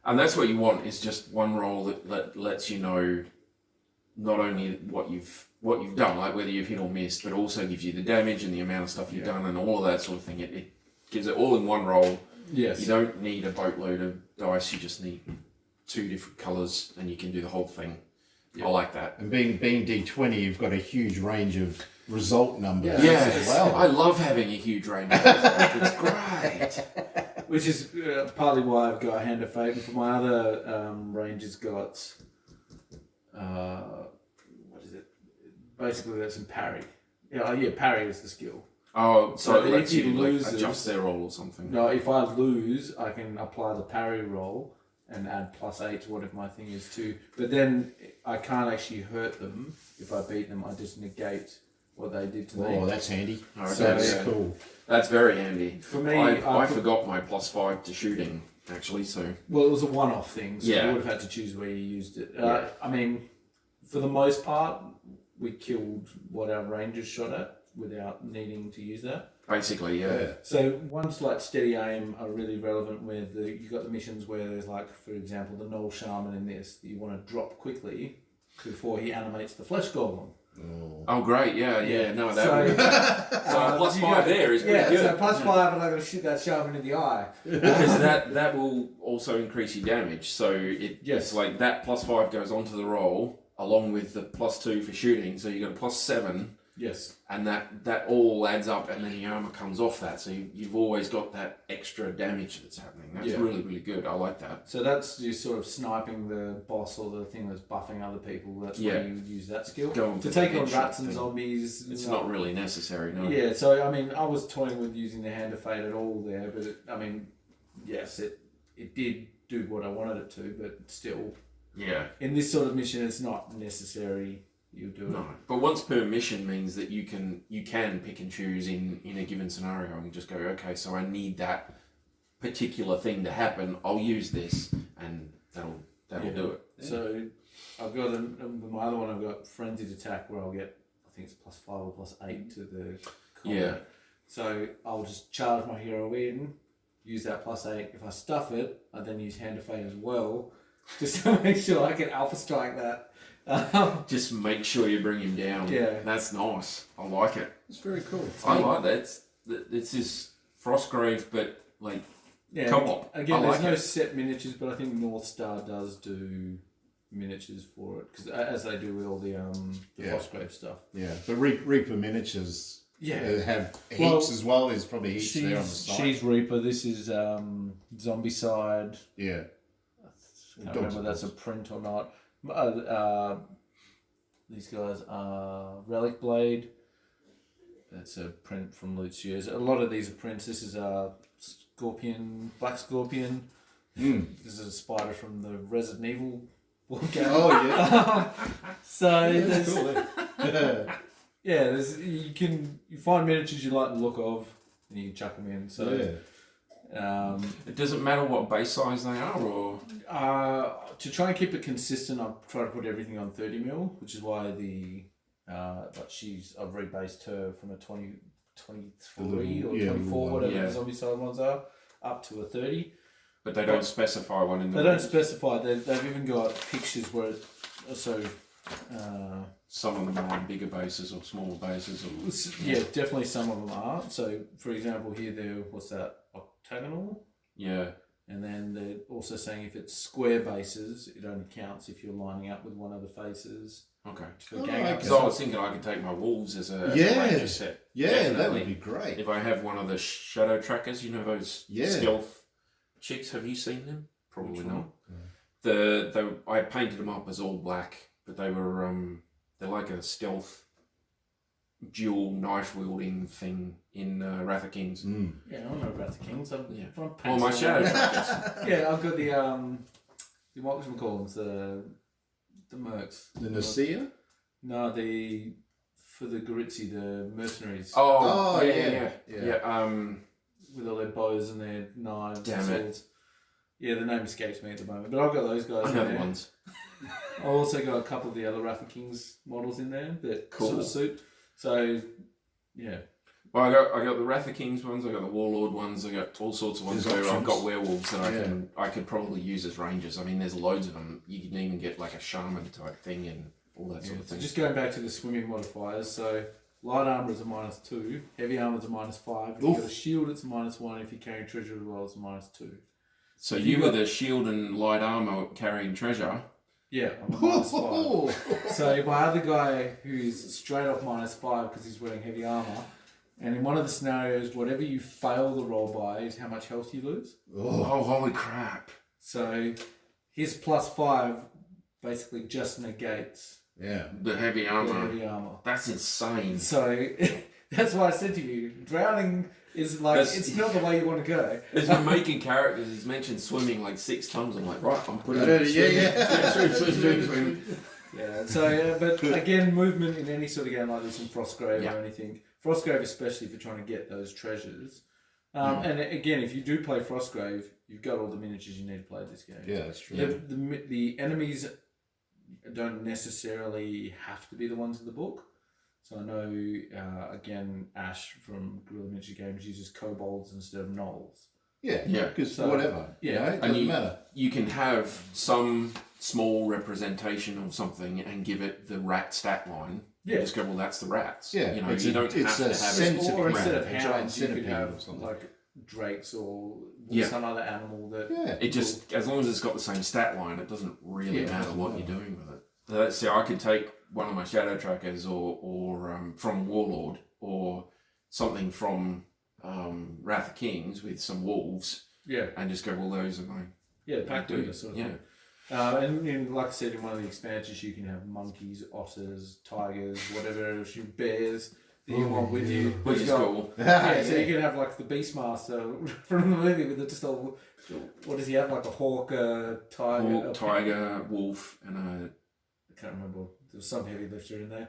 And that's what you want, is just one roll that lets you know not only what you've done, like whether you've hit or missed, but also gives you the damage and the amount of stuff you've done and all of that sort of thing. It gives it all in one roll. Yes. You don't need a boatload of dice, you just need 2 different colours and you can do the whole thing. I like that. And being D20, you've got a huge range of result numbers Yes, as well. I love having a huge range of dice. It's great. Which is partly why I've got Hand of Fate, and for my other range, it's got what is it? Basically, that's in parry. Yeah, parry is the skill. Oh, so So it lets if you he like, loses- adjust their roll or something. No, if I lose, I can apply the parry roll and add +8 to whatever my thing is too. But then I can't actually hurt them if I beat them. I just negate what they did to me. Oh, that's handy. Okay, So- That's yeah. cool. That's very handy. For me, I put- forgot my +5 to shooting, actually, so... Well, it was a one-off thing, so Yeah. you would have had to choose where you used it. Yeah. I mean, for the most part, we killed what our rangers shot at without needing to use that. Basically, yeah. So ones like steady aim are really relevant where you got the missions where there's like, for example, the Knoll Shaman in this that you want to drop quickly before he animates the flesh golem. Oh, great, yeah. No, that So- would... So a +5 you got- there is pretty Yeah, good. so +5 and I'm going to shoot that shaman in the eye. Because that will also increase your damage. So Yes. it's like that +5 goes onto the roll along with the +2 for shooting. So you got a +7, Yes. and that all adds up, and then your armor comes off that. So you've always got that extra damage that's happening. That's Yeah. really, really good. I like that. So that's you sort of sniping the boss or the thing that's buffing other people. That's Yeah. where you would use that skill. Go on To for take the on headshot rats and thing. zombies. It's not really necessary, no. Yeah, so I mean, I was toying with using the Hand of Fate at all there, but yes, it did do what I wanted it to, but still, Yeah. in this sort of mission, it's not necessary you do it. No, but once per mission means that you can pick and choose in a given scenario and just go, okay, so I need that particular thing to happen. I'll use this, and that'll do it. So I've got with my other one, I've got Frenzied Attack where I'll get, I think it's +5 or +8 to the combat. Yeah. So I'll just charge my hero in, use that +8. If I stuff it, I then use Hand of Fate as well, just to make sure I can alpha strike that. Just make sure you bring him down. Yeah. That's nice. I like it. It's very cool. I like that. This is Frostgrave, but like Yeah, co-op. again, I there's like no it. set miniatures, but I think North Star does do miniatures for it, because as they do with all the Yeah. Frostgrave stuff. Yeah, but Reaper miniatures have heaps Well, as well. There's probably heaps there on the site. She's Reaper. This is Zombicide. Yeah. I can't remember if that's a print or not. These guys are Relic Blade. That's a print from Loot's Years. A lot of these are prints. This is a Scorpion, Black Scorpion. This is a spider from the Resident Evil game. Oh yeah. So That's there's, cool. Yeah. you find miniatures you like the look of, and you chuck them in. So it doesn't matter what base size they are, or to try and keep it consistent, I try to put everything on 30mm, which is why I've rebased her from a 23 or 24, whatever the zombie side ones are, up to a 30. But they don't specify one in the. They don't specify. They've even got pictures where some of them are on bigger bases or smaller bases. Yeah, definitely some of them are. So, for example, here they're octagonal. Yeah. And then they're also saying if it's square bases, it only counts if you're lining up with one of the faces. Okay. Because I was thinking I could take my wolves as a ranger set. Yeah, Definitely. that would be great. If I have one of the shadow trackers, those stealth chicks. Have you seen them? Probably not. I painted them up as all black, but they were they're like a stealth dual knife wielding thing in Wrath of Kings. Yeah, I don't know Wrath of Kings. My shadow trackers. Yeah, I've got the what was we call them? The mercs. The Nasia? No, for the Goritzi, the mercenaries. Oh yeah. With all their bows and their knives. Damn and it. swords. Yeah, the name escapes me at the moment, but I've got those guys. I know in the there. ones. I've also got a couple of the other Wrath of Kings models in there that sort of suit. So, yeah. Well, I got the Wrath of Kings ones. I got the Warlord ones. I got all sorts of ones where I've got werewolves that I could probably use as rangers. I mean, there's loads of them. You can even get like a shaman type thing and all that sort of thing. So just going back to the swimming modifiers. So light armor is a -2, heavy armor is a -5. If you've got a shield, it's a -1. If you're carrying treasure as well, it's a -2. So you with a shield and light armor carrying treasure. Yeah, I'm a -5. So my other guy who's straight off -5 because he's wearing heavy armor, and in one of the scenarios, whatever you fail the roll by is how much health you lose. Oh, holy crap. So his +5 basically just negates the heavy armor. That's insane. So that's why I said to you, drowning is like, it's not the way you want to go. As we're making characters, he's mentioned swimming like 6 times. I'm like, right, I'm putting it. Swim. Yeah, so, but again, movement in any sort of game like this in Frostgrave or anything, Frostgrave especially for trying to get those treasures. And again, if you do play Frostgrave, you've got all the miniatures you need to play this game. Yeah, that's true. The enemies don't necessarily have to be the ones in the book. So I know, again, Ash from Guerrilla Miniature Games uses kobolds instead of gnolls. Yeah, because whatever. Yeah, it doesn't matter. You can have some small representation of something and give it the rat stat line. Yeah. Just go, well, that's the rats. Yeah, you don't have to have centipede, or instead of a giant hounds, you could centipede or have something. like drakes or some other animal that. Yeah. It just, as long as it's got the same stat line, it doesn't really matter what you're doing with it. So I could take one of my shadow trackers or from Warlord or something from Wrath of Kings with some wolves. Yeah. And just go, well, those are my... Yeah, pack do sort of thing. And like I said, in one of the expansions, you can have monkeys, otters, tigers, whatever else, bears that you want with you. Which is cool. So you can have like the Beastmaster from the movie with just all, what does he have? Like a hawk, tiger, wolf, and a... I can't remember. There's some heavy lifter in there.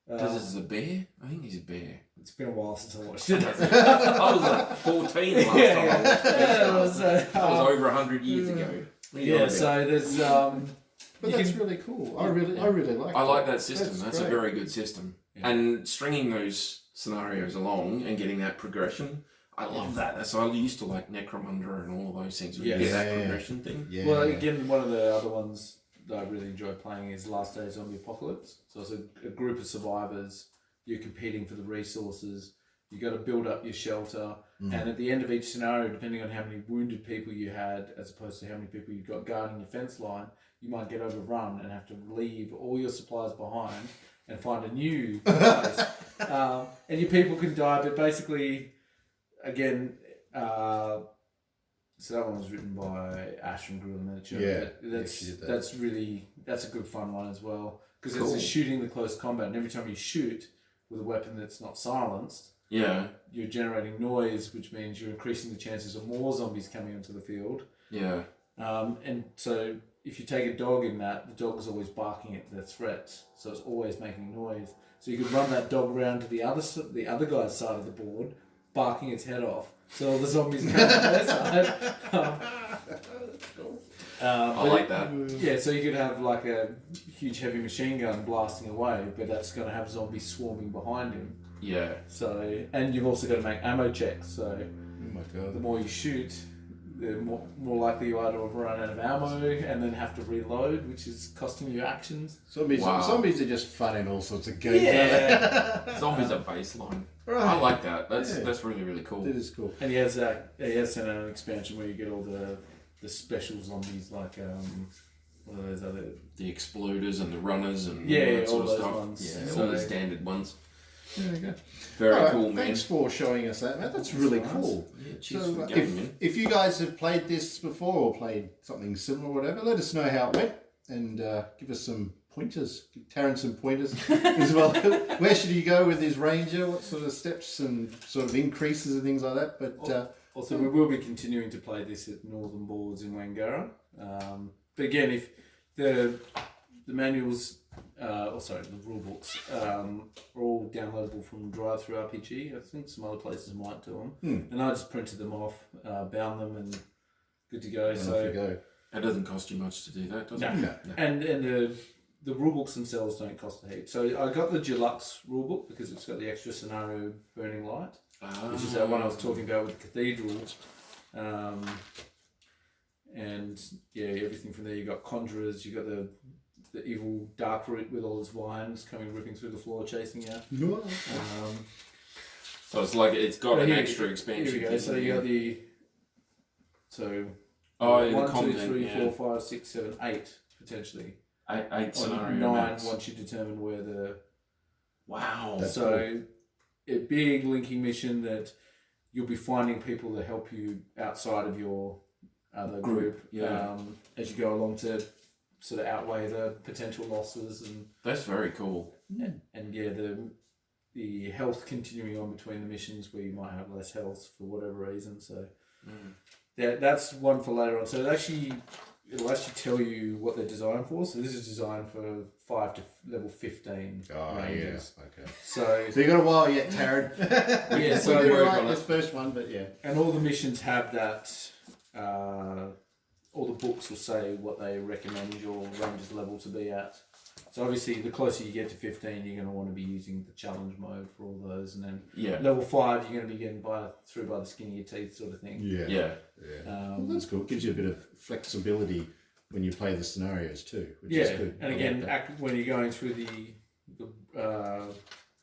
This is a bear? I think he's a bear. It's been a while since I watched it. I was like 14 last time I watched it. That was over 100 years ago. Yeah, so there's... but that's really cool. I really like that. I like that system. That's great. a very good system. Yeah. And stringing those scenarios along and getting that progression, I love that. So I used to like Necromunda and all of those things. With that progression thing. Yeah. Well, again, one of the other ones that I really enjoy playing is Last Day Zombie Apocalypse. So it's a group of survivors. You're competing for the resources. You got to build up your shelter. And at the end of each scenario, depending on how many wounded people you had, as opposed to how many people you've got guarding your fence line, you might get overrun and have to leave all your supplies behind and find a new place. And your people can die, but basically, again, so that one was written by Ash from Guerrilla Miniature. Yeah, that's a good fun one as well, because it's shooting the close combat, and every time you shoot with a weapon that's not silenced, you're generating noise, which means you're increasing the chances of more zombies coming onto the field. Yeah. And so if you take a dog in that, the dog is always barking at the threats, so it's always making noise. So you could run that dog around to the other guy's side of the board, barking its head off. So all the zombies come on their side. I like that. Yeah, so you could have like a huge heavy machine gun blasting away, but that's going to have zombies swarming behind him. Yeah. So, and you've also got to make ammo checks. So Oh my god. the more you shoot, the more likely you are to run out of ammo and then have to reload, which is costing you actions. Zombies, Wow. zombies are just fun in all sorts of games. Yeah. Zombies are baseline. Right. I like that. That's Yeah. that's really, really cool. It is cool. And he has sent out an expansion where you get all the special zombies like what are those other The exploders and the runners and Yeah, all that sort all of those stuff. ones. Yeah, So- all the standard ones. There we go. Very All right, cool, man. Thanks for showing us that, man. That's really nice. cool. Yeah, cheers So, for the game, man. if you guys have played this before or played something similar or whatever, let us know how it went and give us some pointers. Give Tarron some pointers as well. Where should he go with his ranger? What sort of steps and sort of increases and things like that? But Also, we will be continuing to play this at Northern Boards in Wangara. But again, if the manuals, the rule books, are all downloadable from Drive-Thru RPG. I think some other places might do them. And I just printed them off, bound them, and good to go. off So you go. It doesn't cost you much to do that, does No. it? No. And the rule books themselves don't cost a heap. So I got the deluxe rule book because it's got the extra scenario burning light, which is that one I was talking about with the cathedral. And yeah, everything from there. You got conjurers. You got the evil dark root with all his vines coming ripping through the floor, chasing you. So it's like it's got an Here- extra expansion. Here we go. So you got the yeah, 1, the 2, content, 3, yeah. 4, 5, 6, 7, 8 potentially. Eight Or scenario 9 maps. once you determine where the. Wow. That's So a big linking mission that you'll be finding people that help you outside of your other group, yeah. as you go along to sort of outweigh the potential losses and That's very cool. yeah, the health continuing on between the missions where you might have less health for whatever reason. So that's one for later on. So it'll actually tell you what they're designed for. So this is designed for 5 to level 15 ranges. yeah. Okay. So So you got a while yet, Tarron. yeah, So so we did work right on this it. first one, but yeah. and all the missions have that. All the books will say what they recommend your ranger's level to be at. So obviously, the closer you get to 15, you're going to want to be using the challenge mode for all those, and then Yeah. level 5, you're going to be getting through by the skin of your teeth, sort of thing. Yeah. Well, that's cool. It gives you a bit of flexibility when you play the scenarios too, which Yeah, is good. and I again, like that. when you're going through the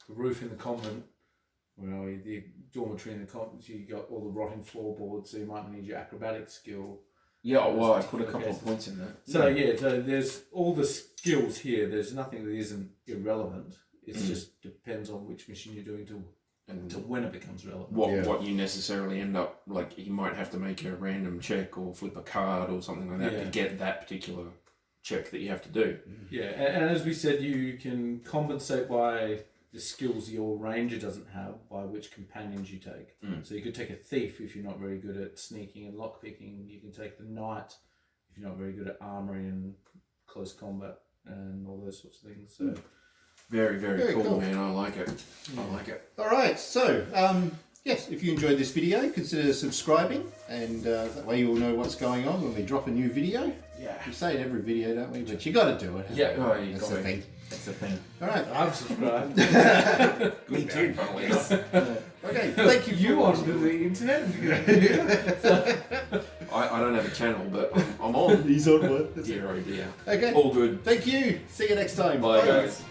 roof in the convent, the dormitory in the convent, you got all the rotting floorboards, so you might need your acrobatic skill. Yeah, well, I put a couple of points in there. So so there's all the skills here. There's nothing that isn't irrelevant. It just depends on which mission you're doing to when it becomes relevant. What you necessarily end up, like, you might have to make a random check or flip a card or something like that Yeah. to get that particular check that you have to do. Yeah, and as we said, you can compensate by the skills your ranger doesn't have by which companions you take. So you could take a thief if you're not very good at sneaking and lockpicking. You can take the knight if you're not very good at armory and close combat and all those sorts of things. So Very, very, Very cool, cool. man. I like it. I like it. All right, so yes, if you enjoyed this video, consider subscribing, and that way you will know what's going on when we drop a new video. Yeah. We say it every video, don't we? But you got to do it. Yeah, oh, you That's got the to. thing. That's the thing. All right. I've subscribed. Me too, funnily enough. Okay. Thank you. You for onto the internet? I don't have a channel, but I'm on. He's on one. Dear, oh dear. Okay. All good. Thank you. See you next time. Bye, guys.